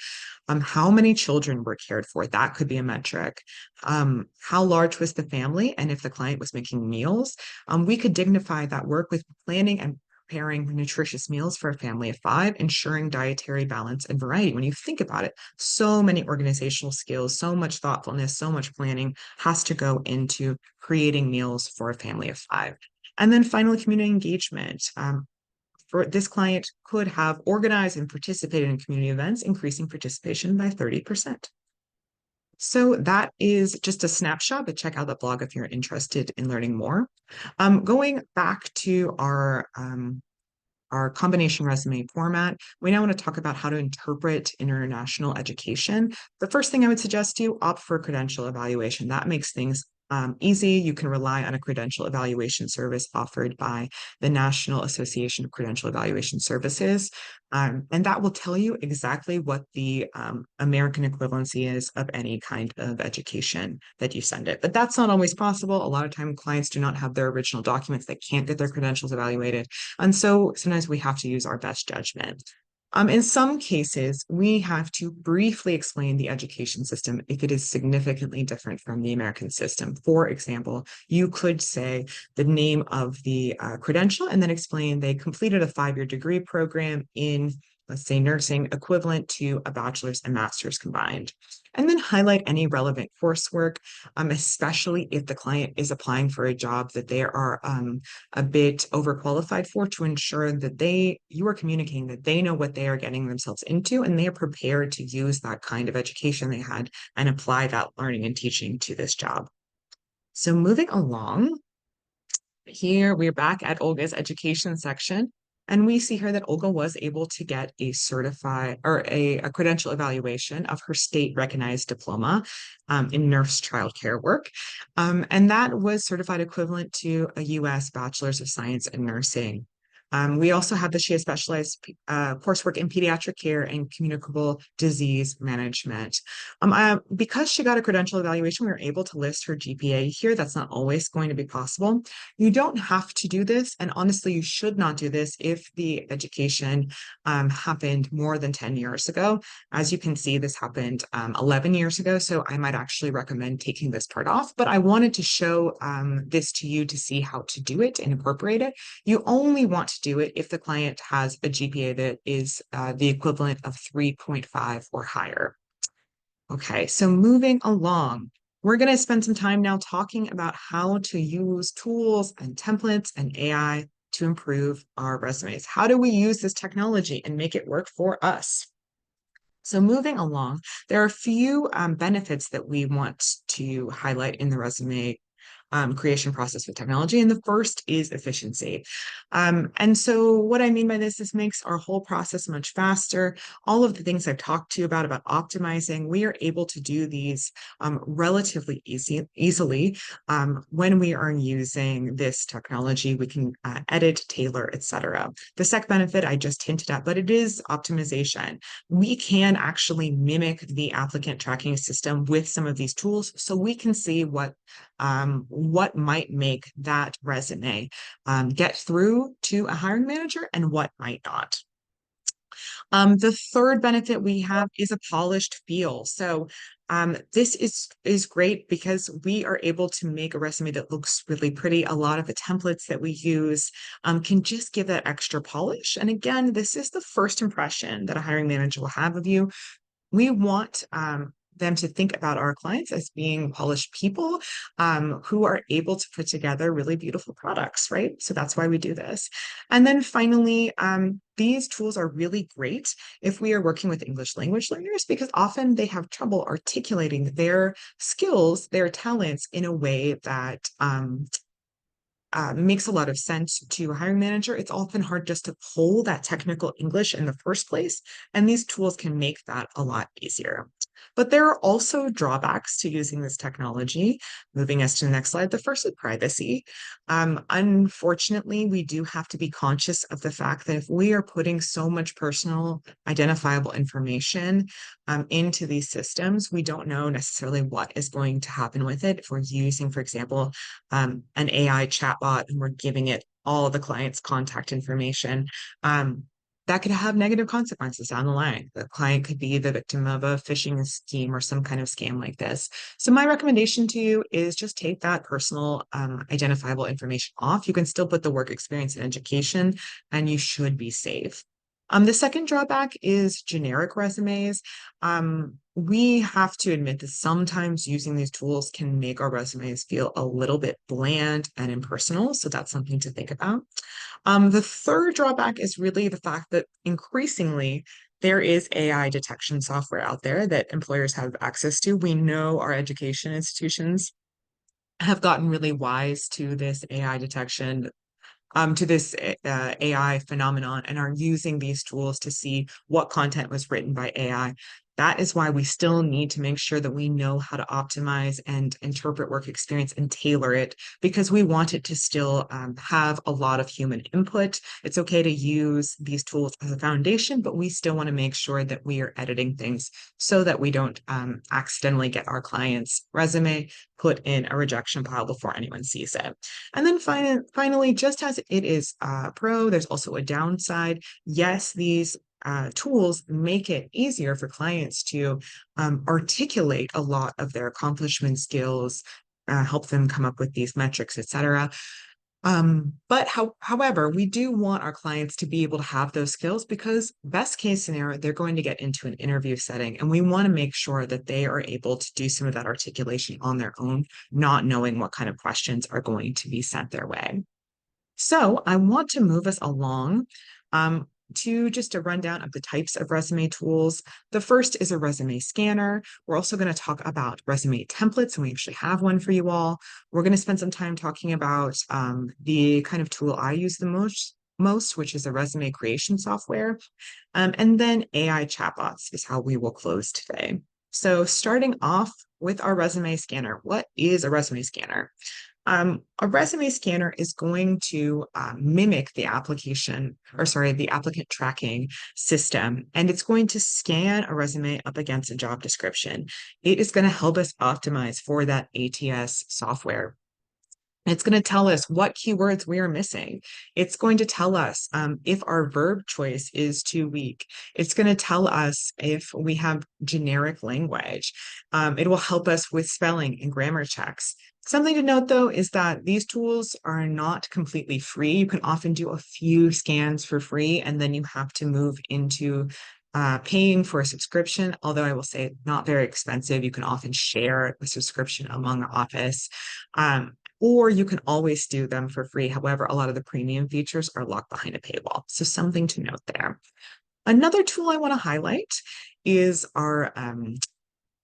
How many children were cared for? That could be a metric. How large was the family? And if the client was making meals, we could dignify that work with planning and preparing nutritious meals for a family of five, ensuring dietary balance and variety. When you think about it, so many organizational skills, so much thoughtfulness, so much planning has to go into creating meals for a family of five. And then finally, community engagement. For this client could have organized and participated in community events, increasing participation by 30%. So that is just a snapshot, but check out the blog if you're interested in learning more. Going back to our combination resume format, we now want to talk about how to interpret international education. The first thing I would suggest you opt for credential evaluation. That makes things easy. You can rely on a credential evaluation service offered by the National Association of Credential Evaluation Services. And that will tell you exactly what the American equivalency is of any kind of education that you send it. But that's not always possible. A lot of time clients do not have their original documents. They can't get their credentials evaluated. And so sometimes we have to use our best judgment. In some cases, we have to briefly explain the education system if it is significantly different from the American system. For example, you could say the name of the credential and then explain they completed a 5-year degree program in, let's say, nursing, equivalent to a bachelor's and master's combined. And then highlight any relevant coursework, especially if the client is applying for a job that they are a bit overqualified for, to ensure that you are communicating that they know what they are getting themselves into and they are prepared to use that kind of education they had and apply that learning and teaching to this job. So moving along, here we're back at Olga's education section. And we see here that Olga was able to get a certified or a credential evaluation of her state recognized diploma in nurse childcare work. And that was certified equivalent to a US Bachelor's of Science in Nursing. We also have that she has specialized coursework in pediatric care and communicable disease management. Because she got a credential evaluation, we were able to list her GPA here. That's not always going to be possible. You don't have to do this, and honestly, you should not do this if the education happened more than 10 years ago. As you can see, this happened 11 years ago, so I might actually recommend taking this part off, but I wanted to show this to you to see how to do it and incorporate it. You only want to do it if the client has a GPA that is the equivalent of 3.5 or higher. Okay, so moving along, we're going to spend some time now talking about how to use tools and templates and AI to improve our resumes. How do we use this technology and make it work for us? So moving along, there are a few benefits that we want to highlight in the resume creation process with technology. And the first is efficiency. And so what I mean by this makes our whole process much faster. All of the things I've talked to you about optimizing, we are able to do these relatively easily when we are using this technology. We can edit, tailor, etc. The second benefit I just hinted at, but it is optimization. We can actually mimic the applicant tracking system with some of these tools, so we can see what might make that resume get through to a hiring manager and what might not. The third benefit we have is a polished feel. So this is great because we are able to make a resume that looks really pretty. A lot of the templates that we use can just give that extra polish. And again, this is the first impression that a hiring manager will have of you. We want them to think about our clients as being polished people who are able to put together really beautiful products, right? So that's why we do this. And then finally, these tools are really great if we are working with English language learners because often they have trouble articulating their skills, their talents in a way that makes a lot of sense to a hiring manager. It's often hard just to pull that technical English in the first place, and these tools can make that a lot easier. But there are also drawbacks to using this technology. Moving us to the next slide, the first is privacy. Unfortunately, we do have to be conscious of the fact that if we are putting so much personal identifiable information into these systems, we don't know necessarily what is going to happen with it. If we're using, for example, an AI chatbot and we're giving it all of the client's contact information, that could have negative consequences down the line. The client could be the victim of a phishing scheme or some kind of scam like this. So my recommendation to you is just take that personal identifiable information off. You can still put the work experience and education, and you should be safe. The second drawback is generic resumes. We have to admit that sometimes using these tools can make our resumes feel a little bit bland and impersonal. So that's something to think about. The third drawback is really the fact that increasingly there is AI detection software out there that employers have access to. We know our education institutions have gotten really wise to this AI detection to this AI phenomenon and are using these tools to see what content was written by AI. That is why we still need to make sure that we know how to optimize and interpret work experience and tailor it because we want it to still have a lot of human input. It's okay to use these tools as a foundation, but we still want to make sure that we are editing things so that we don't accidentally get our client's resume put in a rejection pile before anyone sees it. And then finally, just as it is pro, there's also a downside. Yes, these tools make it easier for clients to articulate a lot of their accomplishment skills, help them come up with these metrics, etc. However, we do want our clients to be able to have those skills because best case scenario, they're going to get into an interview setting and we want to make sure that they are able to do some of that articulation on their own, not knowing what kind of questions are going to be sent their way. So I want to move us along to just a rundown of the types of resume tools. The first is a resume scanner. We're also going to talk about resume templates, and we actually have one for you all. We're going to spend some time talking about the kind of tool I use the most, which is a resume creation software. And then AI chatbots is how we will close today. So starting off with our resume scanner, what is a resume scanner? A resume scanner is going to mimic the the applicant tracking system, and it's going to scan a resume up against a job description. It is going to help us optimize for that ATS software. It's going to tell us what keywords we are missing. It's going to tell us if our verb choice is too weak. It's going to tell us if we have generic language. It will help us with spelling and grammar checks. Something to note, though, is that these tools are not completely free. You can often do a few scans for free, and then you have to move into paying for a subscription, although I will say not very expensive. You can often share a subscription among the office. Or you can always do them for free. However, a lot of the premium features are locked behind a paywall. So something to note there. Another tool I want to highlight is our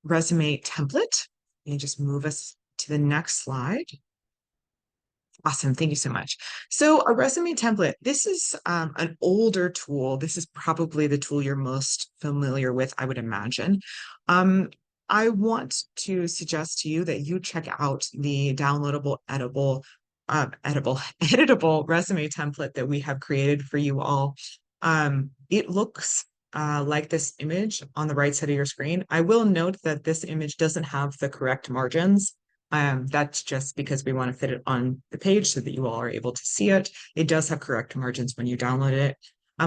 resume template. And just move us to the next slide. Awesome. Thank you so much. So a resume template, this is an older tool. This is probably the tool you're most familiar with, I would imagine. Um, I want to suggest to you that you check out the downloadable, editable resume template that we have created for you all. It looks like this image on the right side of your screen. I will note that this image doesn't have the correct margins. That's just because we want to fit it on the page so that you all are able to see it. It does have correct margins when you download it.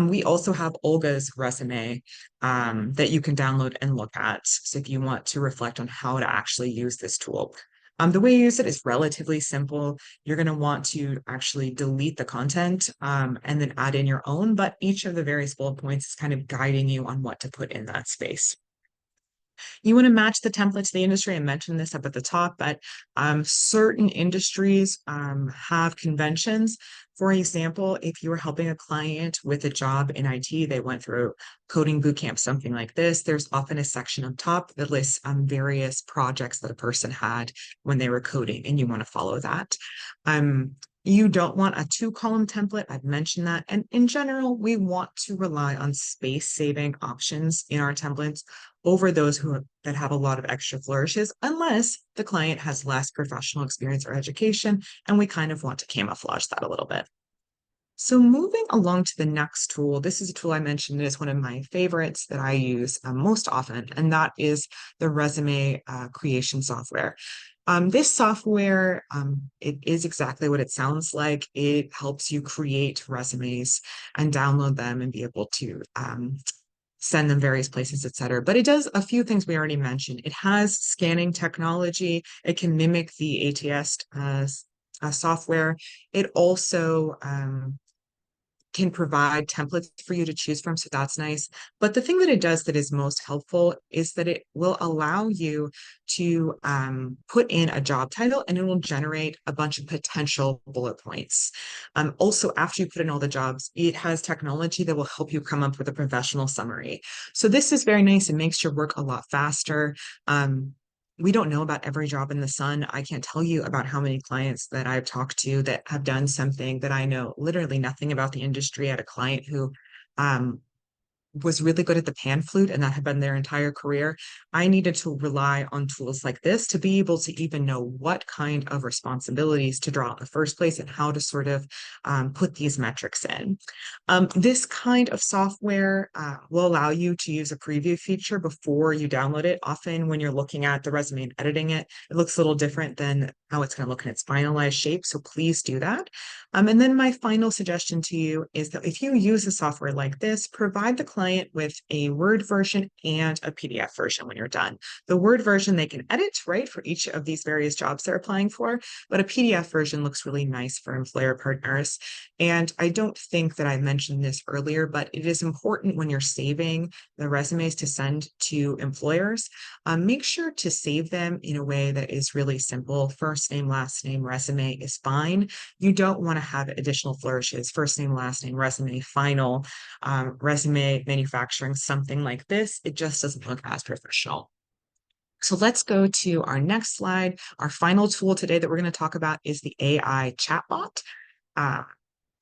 We also have Olga's resume that you can download and look at. So if you want to reflect on how to actually use this tool. The way you use it is relatively simple. You're going to want to actually delete the content and then add in your own, but each of the various bullet points is kind of guiding you on what to put in that space. You want to match the template to the industry. I mentioned this up at the top, but certain industries have conventions. For example, if you were helping a client with a job in IT, they went through coding bootcamp, something like this. There's often a section up top that lists various projects that a person had when they were coding, and you want to follow that. You don't want a two-column template. I've mentioned that. And in general, we want to rely on space-saving options in our templates over those that have a lot of extra flourishes, unless the client has less professional experience or education, and we kind of want to camouflage that a little bit. So moving along to the next tool, this is a tool I mentioned is one of my favorites that I use most often, and that is the resume creation software. This software, it is exactly what it sounds like. It helps you create resumes and download them and be able to send them various places, et cetera. But it does a few things we already mentioned. It has scanning technology. It can mimic the ATS software. It also can provide templates for you to choose from. So that's nice. But the thing that it does that is most helpful is that it will allow you to put in a job title and it will generate a bunch of potential bullet points. Also, after you put in all the jobs, it has technology that will help you come up with a professional summary. So this is very nice. It makes your work a lot faster. We don't know about every job in the sun. I can't tell you about how many clients that I've talked to that have done something that I know literally nothing about the industry. I had a client who um, was really good at the pan flute and that had been their entire career. I needed to rely on tools like this to be able to even know what kind of responsibilities to draw in the first place and how to sort of put these metrics in. This kind of software will allow you to use a preview feature before you download it. Often when you're looking at the resume and editing it, it looks a little different than how it's going to look in its finalized shape. So please do that. And then my final suggestion to you is that if you use a software like this, provide the client with a Word version and a PDF version when you're done. The Word version they can edit, right, for each of these various jobs they're applying for, but a PDF version looks really nice for employer partners. And I don't think that I mentioned this earlier, but it is important when you're saving the resumes to send to employers, make sure to save them in a way that is really simple. First name, last name, resume is fine. You don't want to have additional flourishes, first name, last name, resume, final, resume, manufacturing, something like this. It just doesn't look as professional. So let's go to our next slide. Our final tool today that we're going to talk about is the AI chatbot.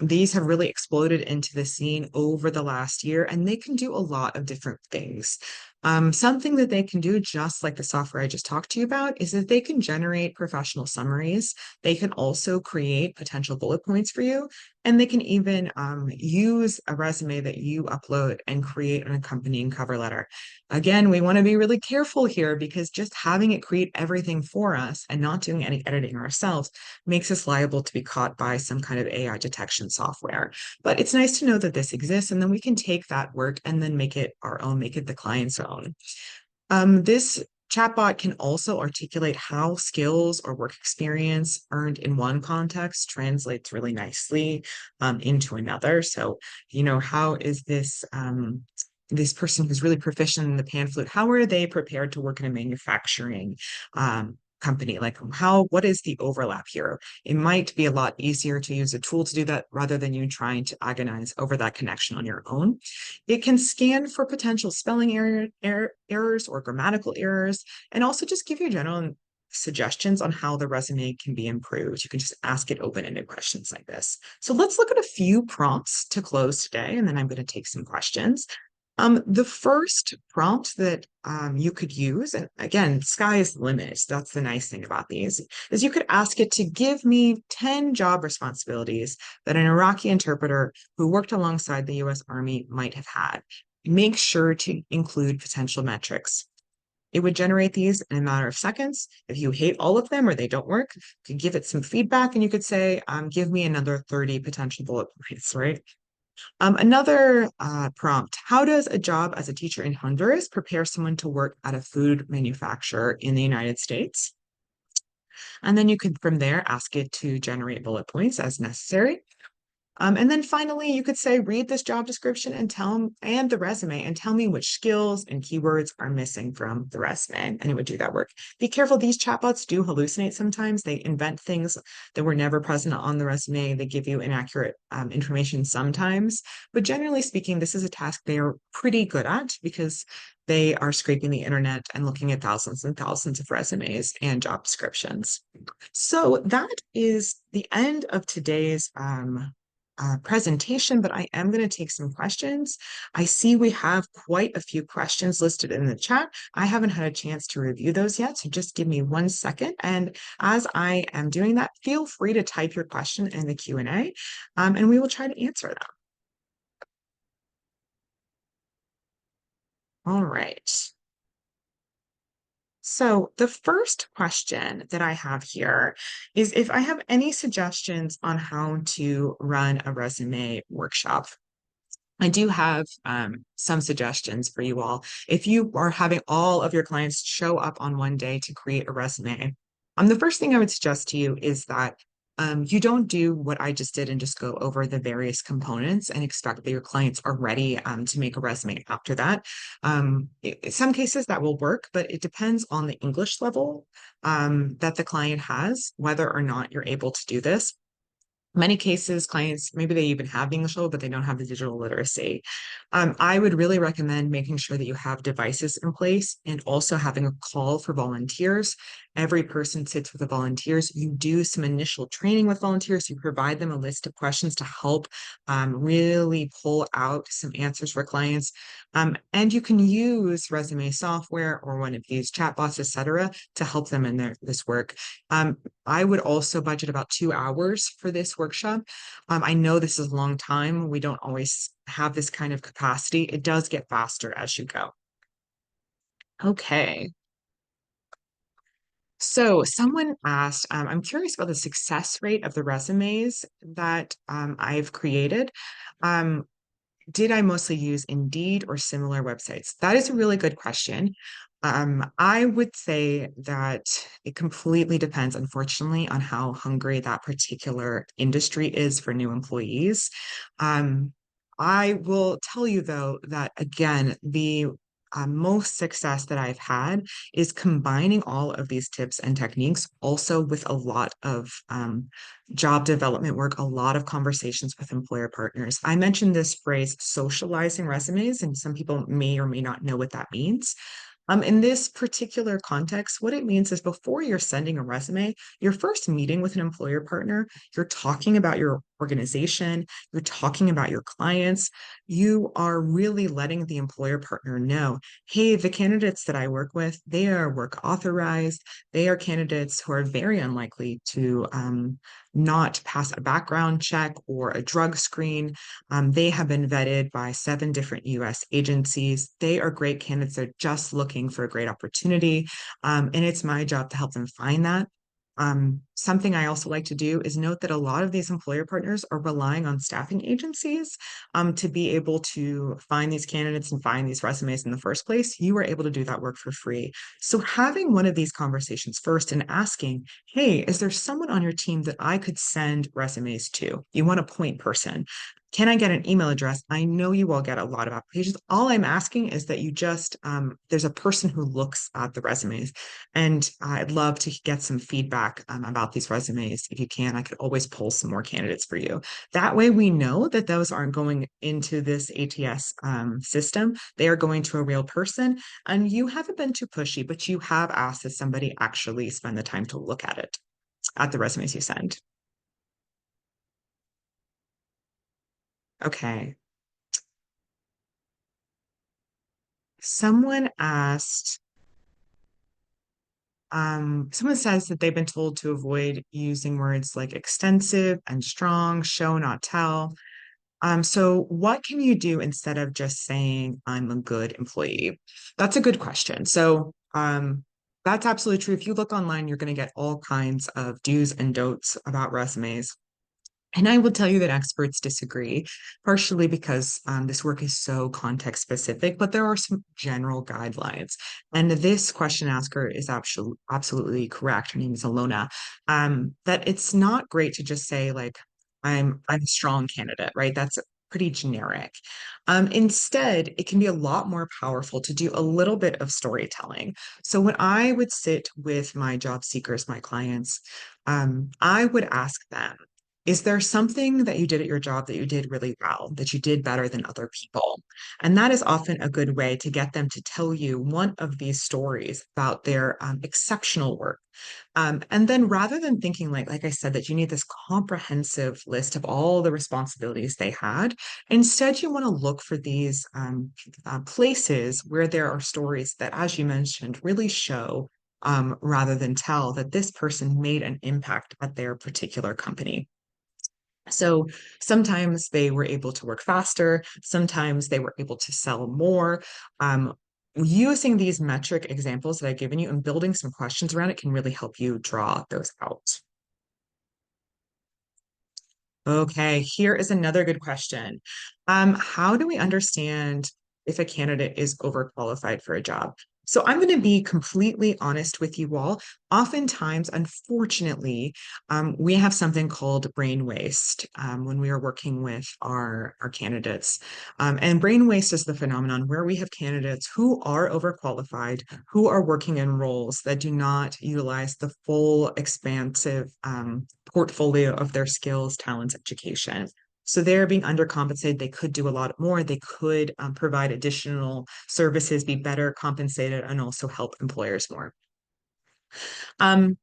These have really exploded into the scene over the last year, and they can do a lot of different things. Something that they can do, just like the software I just talked to you about, is that they can generate professional summaries. They can also create potential bullet points for you, and they can even use a resume that you upload and create an accompanying cover letter. Again, we want to be really careful here because just having it create everything for us and not doing any editing ourselves makes us liable to be caught by some kind of AI detection software. But it's nice to know that this exists, and then we can take that work and then make it our own, make it the client's own. This chatbot can also articulate how skills or work experience earned in one context translates really nicely into another. So, how is this person who's really proficient in the pan flute, how are they prepared to work in a manufacturing company? Like what is the overlap here? It might be a lot easier to use a tool to do that rather than you trying to agonize over that connection on your own. It can scan for potential spelling errors or grammatical errors, and also just give you a general suggestions on how the resume can be improved. You can just ask it open-ended questions like this. So let's look at a few prompts to close today, and then I'm going to take some questions. The first prompt that you could use, and again, sky is the limit. That's the nice thing about these, is you could ask it to give me 10 job responsibilities that an Iraqi interpreter who worked alongside the US Army might have had. Make sure to include potential metrics. It would generate these in a matter of seconds. If you hate all of them or they don't work, you could give it some feedback and you could say, give me another 30 potential bullet points, right? Another prompt, how does a job as a teacher in Honduras prepare someone to work at a food manufacturer in the United States? And then you could, from there, ask it to generate bullet points as necessary. And then finally, you could say, read this job description and the resume and tell me which skills and keywords are missing from the resume. And it would do that work. Be careful, these chatbots do hallucinate sometimes. They invent things that were never present on the resume. They give you inaccurate information sometimes. But generally speaking, this is a task they are pretty good at because they are scraping the internet and looking at thousands and thousands of resumes and job descriptions. So that is the end of today's presentation, but I am going to take some questions. I see we have quite a few questions listed in the chat. I haven't had a chance to review those yet, so just give me 1 second. And as I am doing that, feel free to type your question in the Q&A, and we will try to answer them. All right. So the first question that I have here is if I have any suggestions on how to run a resume workshop. I do have some suggestions for you all. If you are having all of your clients show up on one day to create a resume, the first thing I would suggest to you is that you don't do what I just did and just go over the various components and expect that your clients are ready to make a resume after that. In some cases that will work, but it depends on the English level that the client has, whether or not you're able to do this. Many cases, clients, maybe they even have the English level, but they don't have the digital literacy. I would really recommend making sure that you have devices in place and also having a call for volunteers. Every person sits with the volunteers. You do some initial training with volunteers. You provide them a list of questions to help really pull out some answers for clients. And you can use resume software or one of these chatbots, et cetera, to help them in this work. I would also budget about 2 hours for this workshop. I know this is a long time. We don't always have this kind of capacity. It does get faster as you go. Okay. So someone asked, I'm curious about the success rate of the resumes that I've created. Did I mostly use Indeed or similar websites? That is a really good question. I would say that it completely depends, unfortunately, on how hungry that particular industry is for new employees. Um, I will tell you, though, that again, the most success that I've had is combining all of these tips and techniques also with a lot of job development work, a lot of conversations with employer partners. I mentioned this phrase, socializing resumes, and some people may or may not know what that means. In this particular context, what it means is before you're sending a resume, you're first meeting with an employer partner, you're talking about your organization, you're talking about your clients, you are really letting the employer partner know, hey, the candidates that I work with, they are work authorized, they are candidates who are very unlikely to not pass a background check or a drug screen. They have been vetted by 7 different US agencies. They are great candidates. They're just looking for a great opportunity. And it's my job to help them find that. Something I also like to do is note that a lot of these employer partners are relying on staffing agencies to be able to find these candidates and find these resumes in the first place. You are able to do that work for free. So having one of these conversations first and asking, hey, is there someone on your team that I could send resumes to? You want a point person. Can I get an email address? I know you all get a lot of applications. All I'm asking is that you just, there's a person who looks at the resumes, and I'd love to get some feedback about these resumes. If you can, I could always pull some more candidates for you. That way we know that those aren't going into this ATS system. They are going to a real person, and you haven't been too pushy, but you have asked that somebody actually spend the time to look at it, at the resumes you send. Okay. Someone asked, someone says that they've been told to avoid using words like extensive and strong, show, not tell. So what can you do instead of just saying, I'm a good employee? That's a good question. That's absolutely true. If you look online, you're going to get all kinds of do's and don'ts about resumes. And I will tell you that experts disagree, partially because this work is so context specific, but there are some general guidelines. And this question asker is absolutely correct. Her name is Alona. That it's not great to just say like, I'm a strong candidate, right? That's pretty generic. Instead, it can be a lot more powerful to do a little bit of storytelling. So when I would sit with my job seekers, my clients, I would ask them, is there something that you did at your job that you did really well, that you did better than other people? And that is often a good way to get them to tell you one of these stories about their exceptional work. And then rather than thinking like I said, that you need this comprehensive list of all the responsibilities they had, instead you want to look for these places where there are stories that, as you mentioned, really show rather than tell that this person made an impact at their particular company. So sometimes they were able to work faster, sometimes they were able to sell more. Using these metric examples that I've given you and building some questions around it can really help you draw those out. Okay, here is another good question. How do we understand if a candidate is overqualified for a job? So I'm going to be completely honest with you all. Oftentimes, unfortunately, we have something called brain waste when we are working with our candidates. And brain waste is the phenomenon where we have candidates who are overqualified, who are working in roles that do not utilize the full expansive portfolio of their skills, talents, education. So they're being undercompensated. They could do a lot more. They could provide additional services, be better compensated, and also help employers more. Um,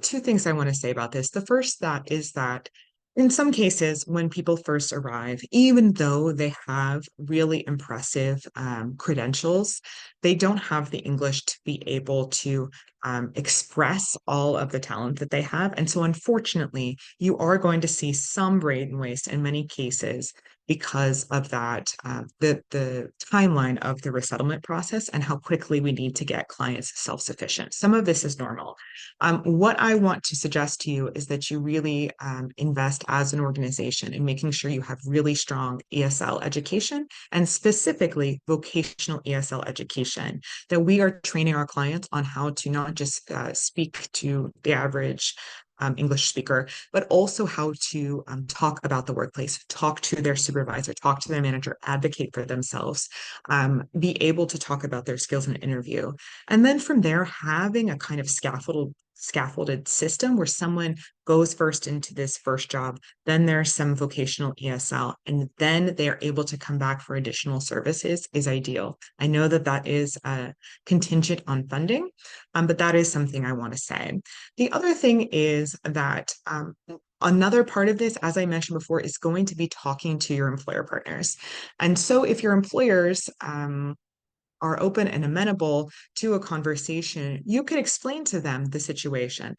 Two things I want to say about this. The first that is that in some cases, when people first arrive, even though they have really impressive credentials, they don't have the English to be able to express all of the talent that they have. And so, unfortunately, you are going to see some brain waste in many cases because of that, the timeline of the resettlement process and how quickly we need to get clients self-sufficient. Some of this is normal. What I want to suggest to you is that you really invest as an organization in making sure you have really strong ESL education and specifically vocational ESL education, that we are training our clients on how to not just speak to the average English speaker, but also how to talk about the workplace, talk to their supervisor, talk to their manager, advocate for themselves, be able to talk about their skills in an interview. And then from there, having a kind of scaffolded system where someone goes first into this first job, then there's some vocational ESL, and then they're able to come back for additional services is ideal. I know that that is contingent on funding, but that is something I want to say. The other thing is that another part of this, as I mentioned before, is going to be talking to your employer partners. And so if your employers are open and amenable to a conversation, you could explain to them the situation.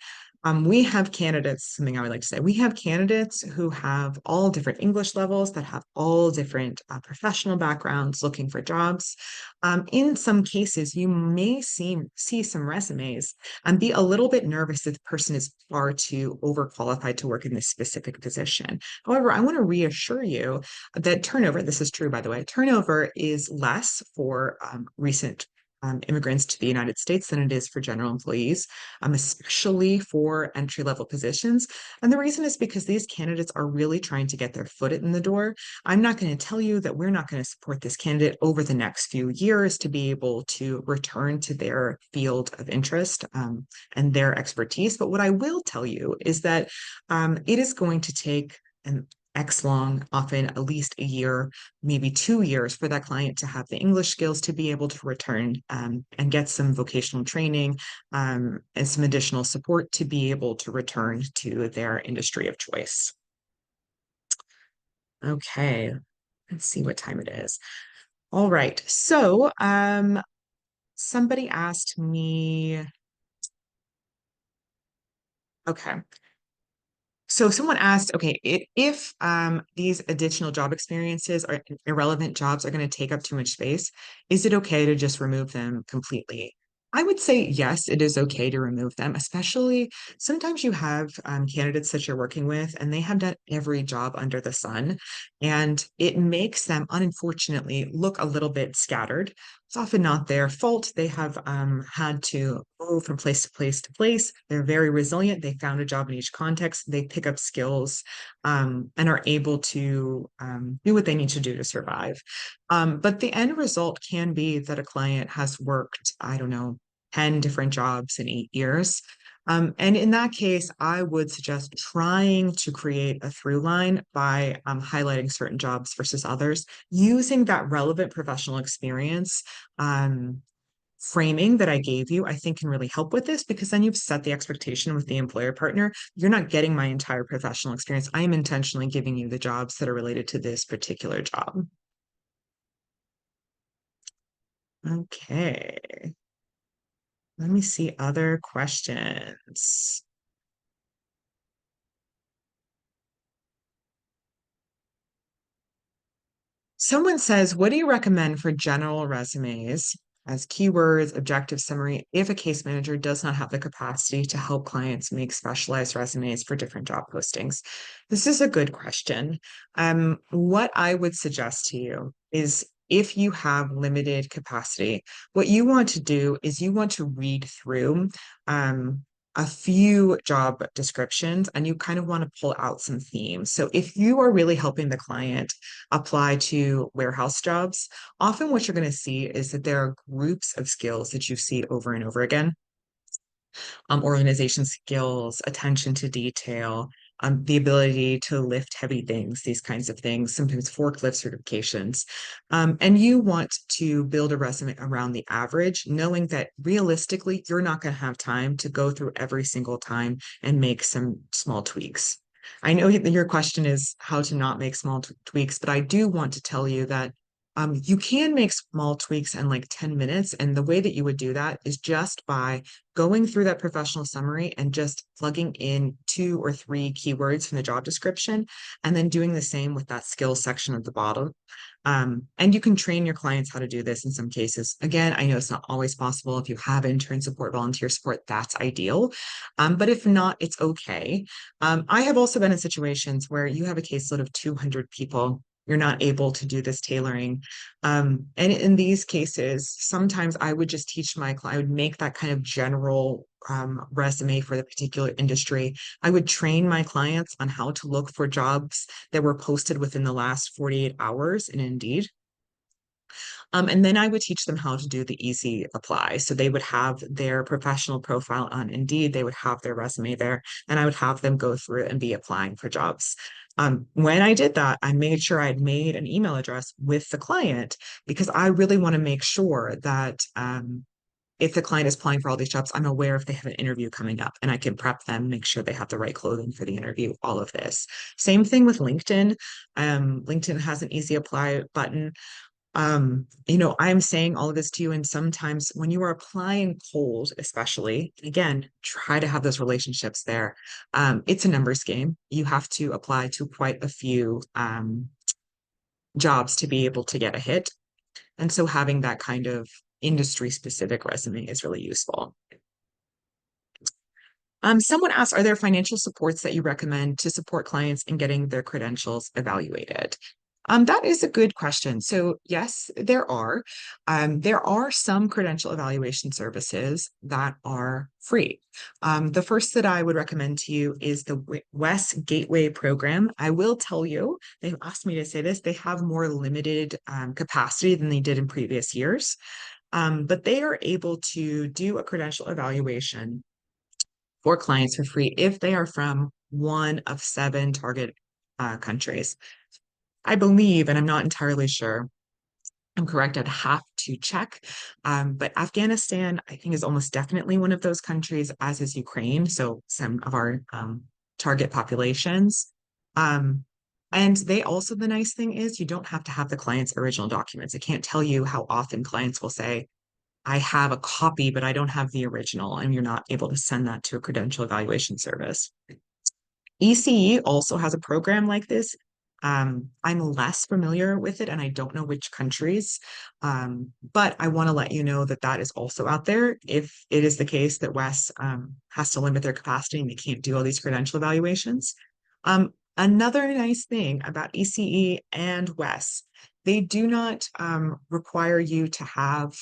We have candidates, something I would like to say, we have candidates who have all different English levels, that have all different professional backgrounds looking for jobs. In some cases, you may see some resumes and be a little bit nervous that the person is far too overqualified to work in this specific position. However, I want to reassure you that turnover, this is true, by the way, turnover is less for recent immigrants to the United States than it is for general employees, especially for entry-level positions. And the reason is because these candidates are really trying to get their foot in the door. I'm not going to tell you that we're not going to support this candidate over the next few years to be able to return to their field of interest and their expertise. But what I will tell you is that it is going to take an X long, often at least a year, maybe 2 years for that client to have the English skills to be able to return and get some vocational training and some additional support to be able to return to their industry of choice. Okay, let's see what time it is. All right, so somebody asked me, okay. So someone asked, okay, if these additional job experiences or irrelevant jobs are going to take up too much space, is it okay to just remove them completely? I would say yes, it is okay to remove them, especially sometimes you have candidates that you're working with and they have done every job under the sun, and it makes them, unfortunately, look a little bit scattered. It's often not their fault. They have had to move from place to place to place. They're very resilient. They found a job in each context. They pick up skills and are able to do what they need to do to survive. But the end result can be that a client has worked, I don't know, 10 different jobs in 8 years. And in that case, I would suggest trying to create a through line by highlighting certain jobs versus others, using that relevant professional experience framing that I gave you, I think can really help with this because then you've set the expectation with the employer partner. You're not getting my entire professional experience. I am intentionally giving you the jobs that are related to this particular job. Okay. Let me see other questions. Someone says, what do you recommend for general resumes as keywords, objective summary, if a case manager does not have the capacity to help clients make specialized resumes for different job postings? This is a good question. What I would suggest to you is if you have limited capacity, what you want to do is you want to read through a few job descriptions and you kind of want to pull out some themes. So if you are really helping the client apply to warehouse jobs, often what you're going to see is that there are groups of skills that you see over and over again. Organization skills, attention to detail, the ability to lift heavy things, these kinds of things, sometimes forklift certifications. And you want to build a resume around the average, knowing that realistically, you're not going to have time to go through every single time and make some small tweaks. I know your question is how to not make small tweaks, but I do want to tell you that you can make small tweaks in like 10 minutes. And the way that you would do that is just by going through that professional summary and just plugging in 2 or 3 keywords from the job description, and then doing the same with that skills section at the bottom. And you can train your clients how to do this in some cases. Again, I know it's not always possible. If you have intern support, volunteer support, that's ideal. But if not, it's okay. I have also been in situations where you have a caseload of 200 people. You're not able to do this tailoring. And in these cases, sometimes I would just teach my client, I would make that kind of general resume for the particular industry. I would train my clients on how to look for jobs that were posted within the last 48 hours in Indeed. And then I would teach them how to do the easy apply. So they would have their professional profile on Indeed, they would have their resume there, and I would have them go through and be applying for jobs. When I did that, I made sure I'd made an email address with the client because I really want to make sure that if the client is applying for all these jobs, I'm aware if they have an interview coming up and I can prep them, make sure they have the right clothing for the interview, all of this. Same thing with LinkedIn. LinkedIn has an easy apply button. I'm saying all of this to you, and sometimes when you are applying cold, especially, again, try to have those relationships there. It's a numbers game. You have to apply to quite a few jobs to be able to get a hit. And so having that kind of industry specific resume is really useful. Someone asked, are there financial supports that you recommend to support clients in getting their credentials evaluated? That is a good question. So yes, there are. There are some credential evaluation services that are free. The first that I would recommend to you is the WES Gateway program. I will tell you, they've asked me to say this, they have more limited capacity than they did in previous years. But they are able to do a credential evaluation for clients for free if they are from one of seven target countries. I believe, and I'm not entirely sure, I'm correct, I'd have to check. But Afghanistan, I think, is almost definitely one of those countries, as is Ukraine. So some of our target populations. Um, and they also, the nice thing is you don't have to have the client's original documents. I can't tell you how often clients will say, I have a copy, but I don't have the original, and you're not able to send that to a credential evaluation service. ECE also has a program like this. I'm less familiar with it and I don't know which countries, but I want to let you know that that is also out there if it is the case that WES has to limit their capacity and they can't do all these credential evaluations. Another nice thing about ECE and WES, they do not require you to have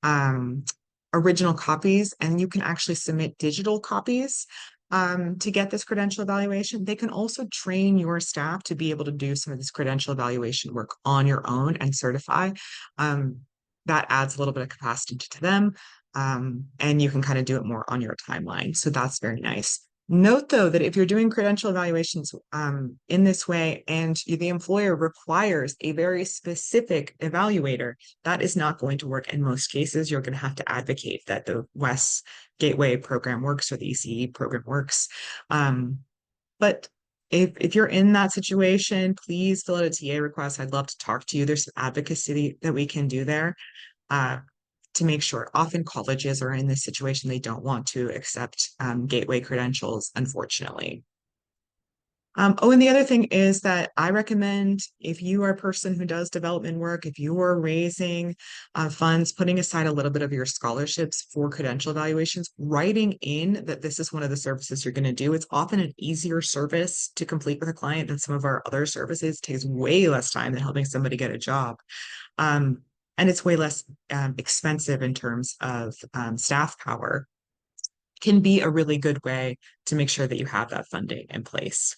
um, original copies, and you can actually submit digital copies to get this credential evaluation. They can also train your staff to be able to do some of this credential evaluation work on your own and certify. Um, that adds a little bit of capacity to them, and you can kind of do it more on your timeline. So that's very nice. Note though that if you're doing credential evaluations in this way and the employer requires a very specific evaluator, that is not going to work in most cases. You're going to have to advocate that the WES Gateway program works or the ECE program works. But if you're in that situation, please fill out a TA request. I'd love to talk to you. There's some advocacy that we can do there uh, to make sure. Often colleges are in this situation. They don't want to accept gateway credentials, unfortunately. Oh, and the other thing is that I recommend if you are a person who does development work, if you are raising funds, putting aside a little bit of your scholarships for credential evaluations, writing in that this is one of the services you're going to do. It's often an easier service to complete with a client than some of our other services. It takes way less time than helping somebody get a job. Um, and it's way less expensive in terms of staff power. Can be a really good way to make sure that you have that funding in place.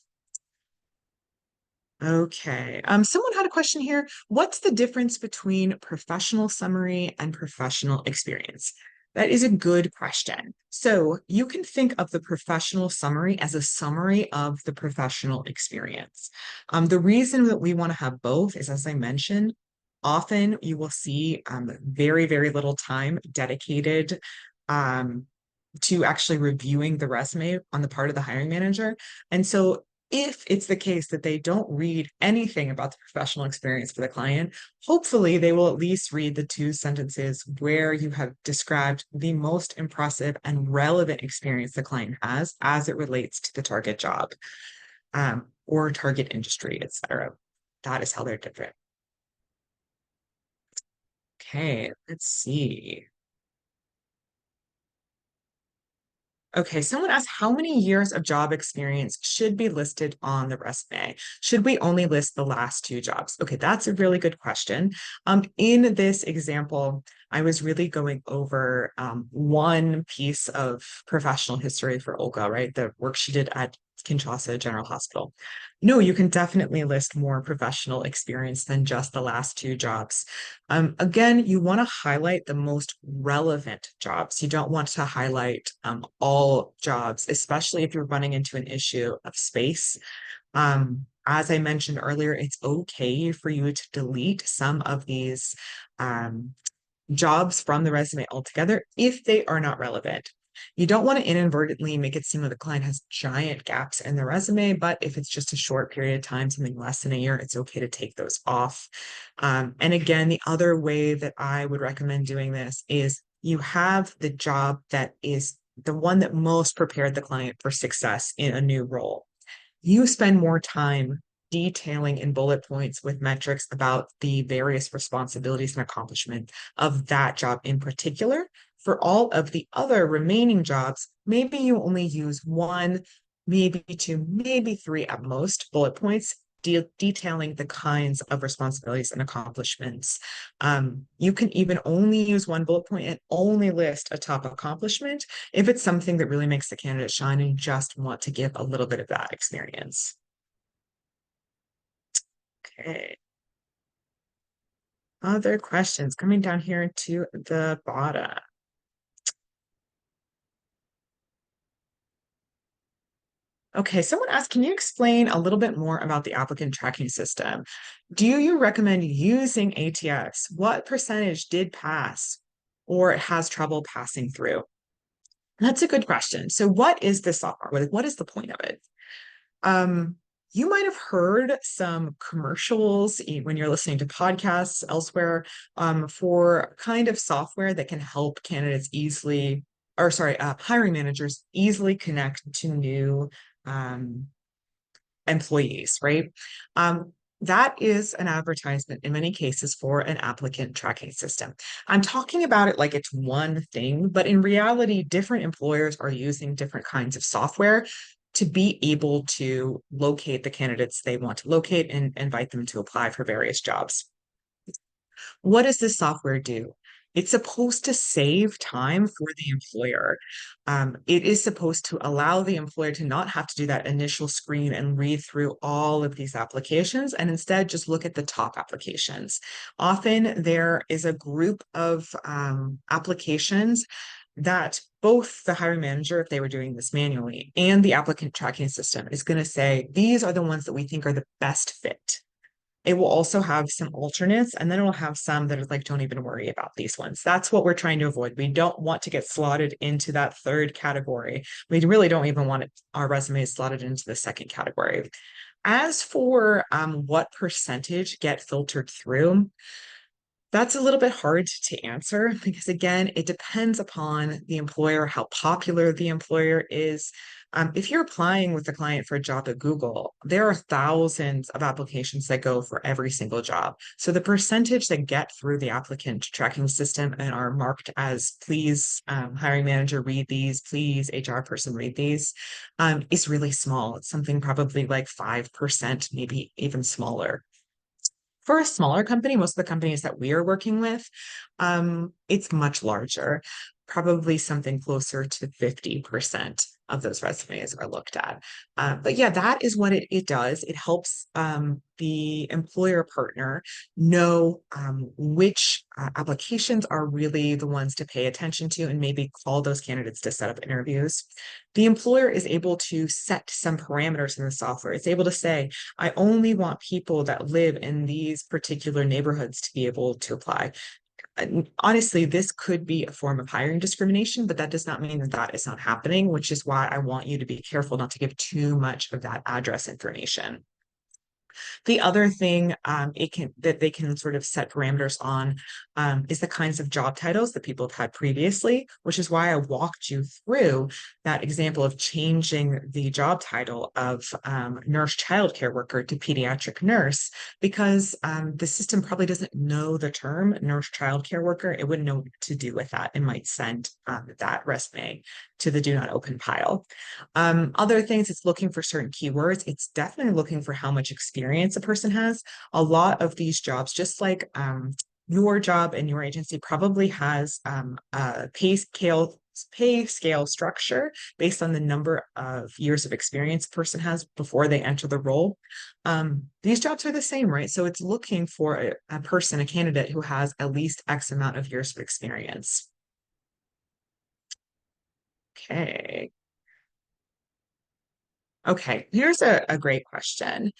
Okay. Someone had a question here. What's the difference between professional summary and professional experience? That is a good question. So you can think of the professional summary as a summary of the professional experience. The reason that we want to have both is, as I mentioned, often you will see very, very little time dedicated um, to actually reviewing the resume on the part of the hiring manager. And so if it's the case that they don't read anything about the professional experience for the client, hopefully they will at least read the two sentences where you have described the most impressive and relevant experience the client has as it relates to the target job or target industry, etc. That is how they're different. Okay, let's see. Okay, someone asked how many years of job experience should be listed on the resume? Should we only list the last two jobs? Okay, that's a really good question. In this example, I was really going over one piece of professional history for Olga, right? The work she did at Kinshasa General Hospital. No, you can definitely list more professional experience than just the last two jobs. Again, you want to highlight the most relevant jobs. You don't want to highlight all jobs, especially if you're running into an issue of space. As I mentioned earlier, it's okay for you to delete some of these jobs from the resume altogether if they are not relevant. You don't want to inadvertently make it seem like the client has giant gaps in the resume, but if it's just a short period of time, something less than a year, it's okay to take those off. And again, the other way that I would recommend doing this is you have the job that is the one that most prepared the client for success in a new role. You spend more time detailing in bullet points with metrics about the various responsibilities and accomplishment of that job in particular. For all of the other remaining jobs, maybe you only use one, maybe two, maybe three at most bullet points detailing the kinds of responsibilities and accomplishments. You can even only use one bullet point and only list a top accomplishment if it's something that really makes the candidate shine and just want to give a little bit of that experience. Okay. Other questions coming down here to the bottom. Okay, someone asked, can you explain a little bit more about the applicant tracking system? Do you recommend using ATS? What percentage did pass or has trouble passing through? That's a good question. So what is this software? What is the point of it? Um, you might have heard some commercials when you're listening to podcasts elsewhere for kind of software that can help candidates easily, or sorry, hiring managers easily connect to new um, employees, right? That is an advertisement in many cases for an applicant tracking system. I'm talking about it like it's one thing, but in reality, different employers are using different kinds of software to be able to locate the candidates they want to locate and invite them to apply for various jobs. What does this software do? It's supposed to save time for the employer. It is supposed to allow the employer to not have to do that initial screen and read through all of these applications and instead just look at the top applications. Often there is a group of applications that both the hiring manager, if they were doing this manually, and the applicant tracking system is going to say, these are the ones that we think are the best fit. It will also have some alternates, and then it will have some that are like, don't even worry about these ones. That's what we're trying to avoid. We don't want to get slotted into that third category. We really don't even want our resumes slotted into the second category. As for what percentage get filtered through, that's a little bit hard to answer because, again, it depends upon the employer, how popular the employer is. If you're applying with a client for a job at Google, there are thousands of applications that go for every single job. So the percentage that get through the applicant tracking system and are marked as please, hiring manager, read these, please, HR person, read these, is really small. It's something probably like 5%, maybe even smaller. For a smaller company, most of the companies that we are working with, it's much larger, probably something closer to 50% of those resumes are looked at. But yeah, that is what it does. It helps the employer partner know which applications are really the ones to pay attention to and maybe call those candidates to set up interviews. The employer is able to set some parameters in the software. It's able to say, I only want people that live in these particular neighborhoods to be able to apply. And honestly, this could be a form of hiring discrimination, but that does not mean that that is not happening, which is why I want you to be careful not to give too much of that address information. The other thing that they can sort of set parameters on is the kinds of job titles that people have had previously, which is why I walked you through that example of changing the job title of nurse childcare worker to pediatric nurse, because the system probably doesn't know the term nurse childcare worker. It wouldn't know what to do with that. It might send that resume to the do not open pile. Other things, it's looking for certain keywords. It's definitely looking for how much experience a person has. A lot of these jobs, just like your job and your agency probably has a pay scale structure based on the number of years of experience a person has before they enter the role. These jobs are the same, right? So it's looking for a person, a candidate who has at least X amount of years of experience. Okay. Okay, here's a great question.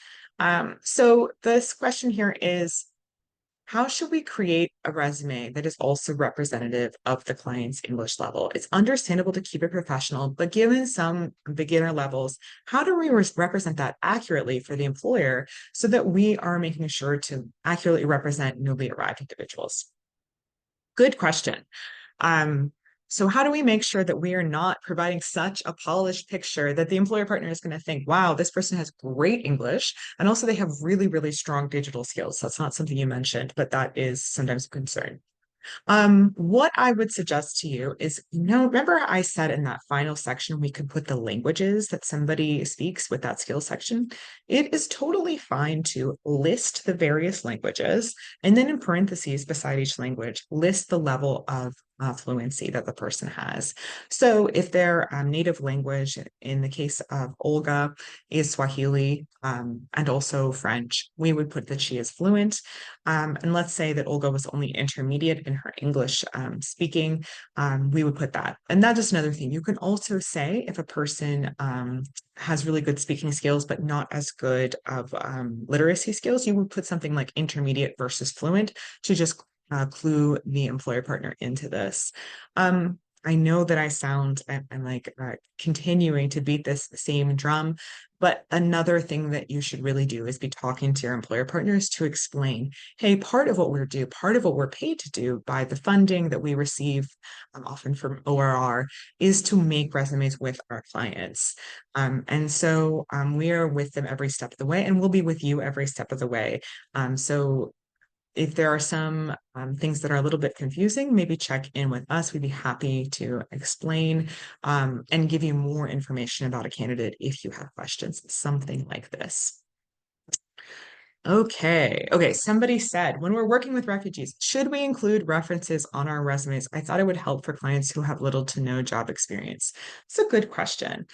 So this question here is, how should we create a resume that is also representative of the client's English level? It's understandable to keep it professional, but given some beginner levels, how do we represent that accurately for the employer so that we are making sure to accurately represent newly arrived individuals? Good question. Um, so how do we make sure that we are not providing such a polished picture that the employer partner is going to think, wow, this person has great English, and also they have really, really strong digital skills. That's not something you mentioned, but that is sometimes a concern. What I would suggest to you is, remember I said in that final section we could put the languages that somebody speaks with that skill section? It is totally fine to list the various languages and then in parentheses beside each language, list the level of fluency that the person has. So if their native language, in the case of Olga, is Swahili and also French, we would put that she is fluent. And let's say that Olga was only intermediate in her English speaking, we would put that. And that's just another thing. You can also say if a person has really good speaking skills, but not as good of literacy skills, you would put something like intermediate versus fluent to just clue the employer partner into this. I know that I sound, I'm like continuing to beat this same drum, but another thing that you should really do is be talking to your employer partners to explain, hey, part of what we're do, part of what we're paid to do by the funding that we receive, often from ORR, is to make resumes with our clients. And so we are with them every step of the way, and we'll be with you every step of the way. So if there are some things that are a little bit confusing, maybe check in with us. We'd be happy to explain and give you more information about a candidate if you have questions, something like this. Okay. Somebody said, when we're working with refugees, should we include references on our resumes? I thought it would help for clients who have little to no job experience. It's a good question.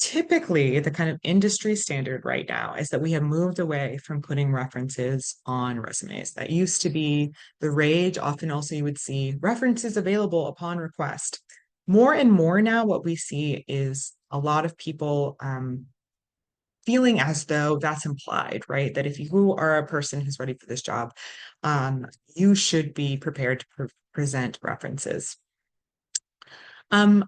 Typically, the kind of industry standard right now is that we have moved away from putting references on resumes. That used to be the rage. Often also you would see references available upon request. More and more now, what we see is a lot of people feeling as though that's implied, right? That if you are a person who's ready for this job, you should be prepared to present references. Um,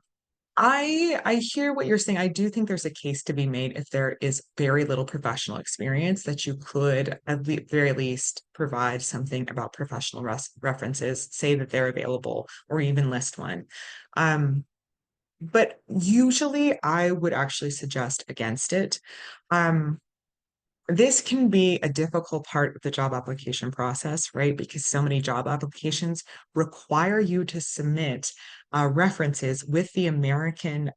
I hear what you're saying. I do think there's a case to be made if there is very little professional experience that you could at the very least provide something about professional references, say that they're available, or even list one. But usually I would actually suggest against it. Um, this can be a difficult part of the job application process, right? Because so many job applications require you to submit references with the American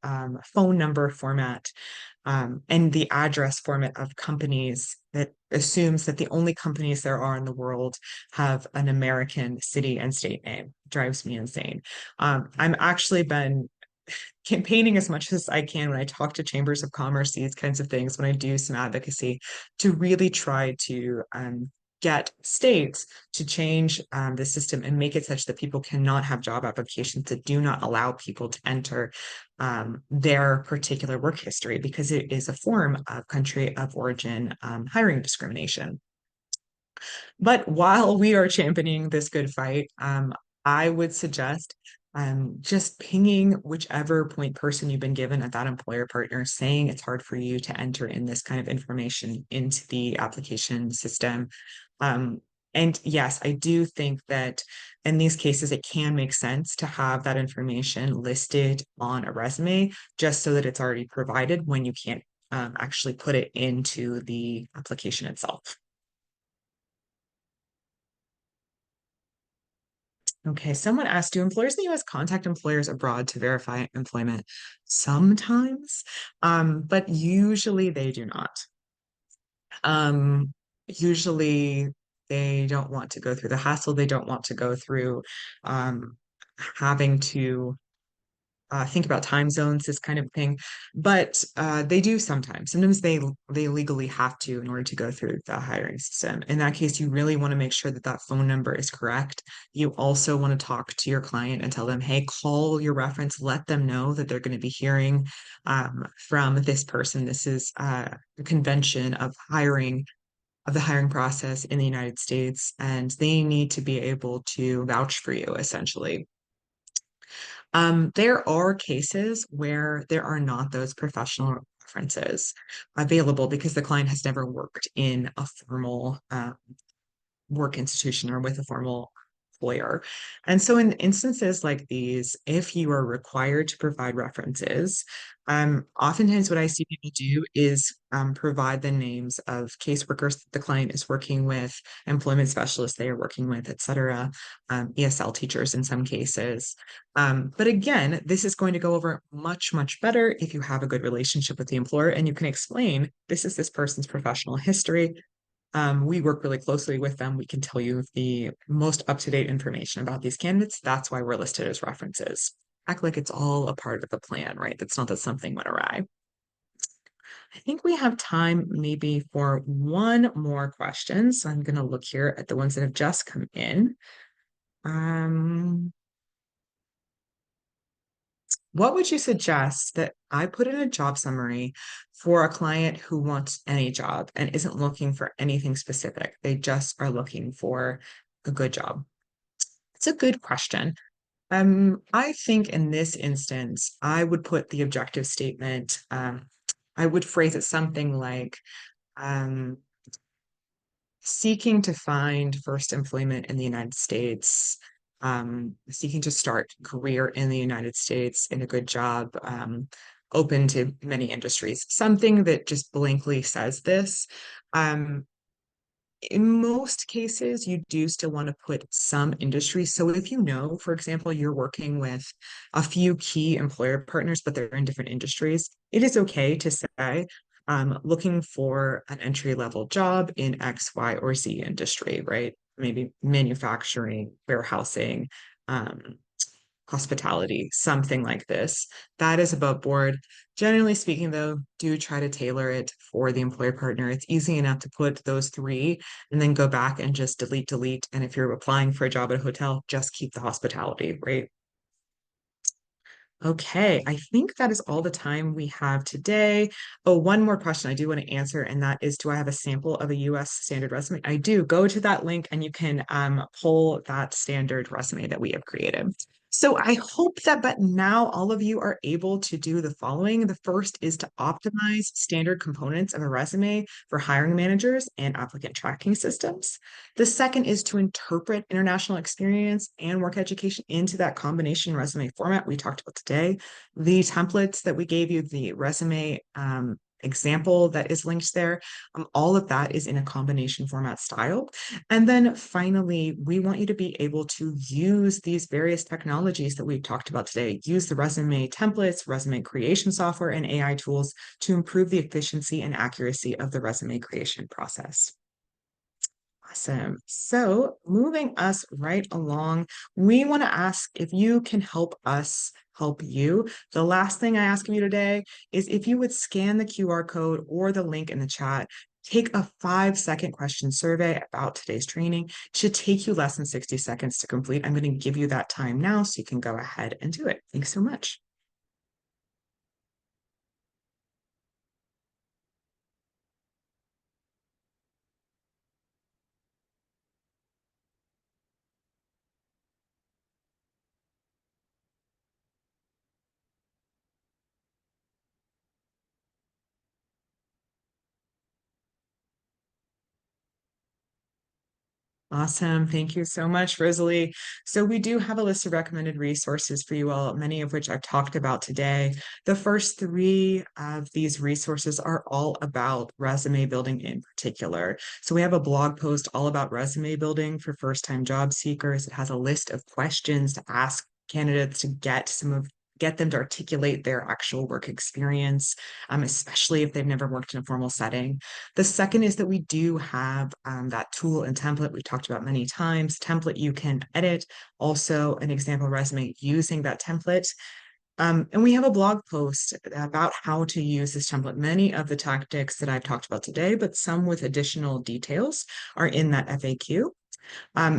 phone number format and the address format of companies that assumes that the only companies there are in the world have an American city and state name. Drives me insane. I'm actually been campaigning as much as I can when I talk to chambers of commerce, these kinds of things, when I do some advocacy, to really try to get states to change the system and make it such that people cannot have job applications that do not allow people to enter their particular work history because it is a form of country of origin hiring discrimination. But while we are championing this good fight, I would suggest just pinging whichever point person you've been given at that employer partner, saying it's hard for you to enter in this kind of information into the application system. And yes, I do think that in these cases, it can make sense to have that information listed on a resume just so that it's already provided when you can't actually put it into the application itself. Okay, someone asked, do employers in the US contact employers abroad to verify employment? Sometimes, but usually they do not. Usually they don't want to go through the hassle. They don't want to go through having to think about time zones, this kind of thing. But they do sometimes. Sometimes they legally have to in order to go through the hiring system. In that case, you really want to make sure that that phone number is correct. You also want to talk to your client and tell them, hey, call your reference, let them know that they're going to be hearing from this person. This is a convention of the hiring process in the United States, and they need to be able to vouch for you, essentially. There are cases where there are not those professional references available because the client has never worked in a formal work institution or with a formal employer. And so in instances like these, if you are required to provide references, oftentimes what I see people do is provide the names of caseworkers that the client is working with, employment specialists they are working with, et cetera, ESL teachers in some cases. But again, this is going to go over much, much better if you have a good relationship with the employer and you can explain this is this person's professional history. We work really closely with them. We can tell you the most up-to-date information about these candidates. That's why we're listed as references. Act like it's all a part of the plan, right? That's not that something went awry. I think we have time maybe for one more question. So I'm going to look here at the ones that have just come in. What would you suggest that I put in a job summary for a client who wants any job and isn't looking for anything specific? They just are looking for a good job. It's a good question. I think in this instance, I would put the objective statement. I would phrase it something like, um, seeking to find first employment in the United States, seeking to start career in the United States in a good job, open to many industries, something that just blankly says this. Um, in most cases, you do still want to put some industry. So if you know, for example, you're working with a few key employer partners, but they're in different industries, it is okay to say, looking for an entry level job in X, Y, or Z industry, right? Maybe manufacturing, warehousing, um, hospitality, something like this. That is above board. Generally speaking, though, do try to tailor it for the employer partner. It's easy enough to put those three and then go back and just delete. And if you're applying for a job at a hotel, just keep the hospitality, right? Okay, I think that is all the time we have today. Oh, one more question I do want to answer, and that is, do I have a sample of a US standard resume? I do. Go to that link and you can pull that standard resume that we have created. So I hope that but now all of you are able to do the following. The first is to optimize standard components of a resume for hiring managers and applicant tracking systems. The second is to interpret international experience and work education into that combination resume format we talked about today. The templates that we gave you, the resume example that is linked there, all of that is in a combination format style. And then finally, we want you to be able to use these various technologies that we've talked about today. Use the resume templates, resume creation software, and AI tools to improve the efficiency and accuracy of the resume creation process. Awesome. So moving us right along, we want to ask if you can help us help you. The last thing I ask of you today is if you would scan the QR code or the link in the chat, take a 5-second question survey about today's training. It should take you less than 60 seconds to complete. I'm going to give you that time now so you can go ahead and do it. Thanks so much. Awesome. Thank you so much, Rosalie. So we do have a list of recommended resources for you all, many of which I've talked about today. The first three of these resources are all about resume building in particular. So we have a blog post all about resume building for first-time job seekers. It has a list of questions to ask candidates to get them to articulate their actual work experience, especially if they've never worked in a formal setting. The second is that we do have that tool and template we've talked about many times, template you can edit, also an example resume using that template. And we have a blog post about how to use this template. Many of the tactics that I've talked about today, but some with additional details are in that FAQ.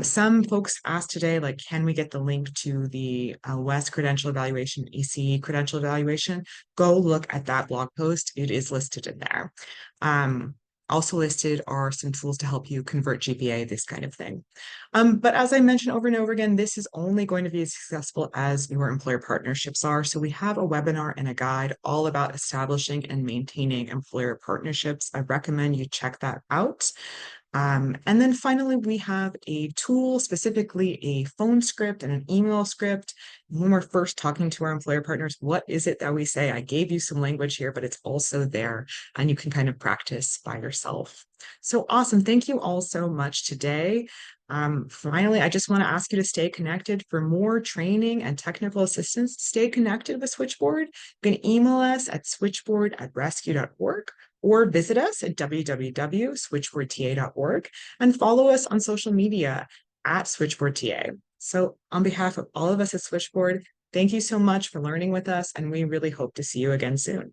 Some folks asked today, like, can we get the link to the WES credential evaluation, ECE credential evaluation? Go look at that blog post. It is listed in there. Also listed are some tools to help you convert GPA, this kind of thing. But as I mentioned over and over again, this is only going to be as successful as your employer partnerships are. So we have a webinar and a guide all about establishing and maintaining employer partnerships. I recommend you check that out. And then finally, we have a tool, specifically a phone script and an email script. When we're first talking to our employer partners, what is it that we say? I gave you some language here, but it's also there, and you can kind of practice by yourself. So awesome. Thank you all so much today. Finally, I just want to ask you to stay connected for more training and technical assistance. Stay connected with Switchboard. You can email us at switchboard@rescue.org or visit us at www.switchboardta.org and follow us on social media at SwitchboardTA. So on behalf of all of us at Switchboard, thank you so much for learning with us, and we really hope to see you again soon.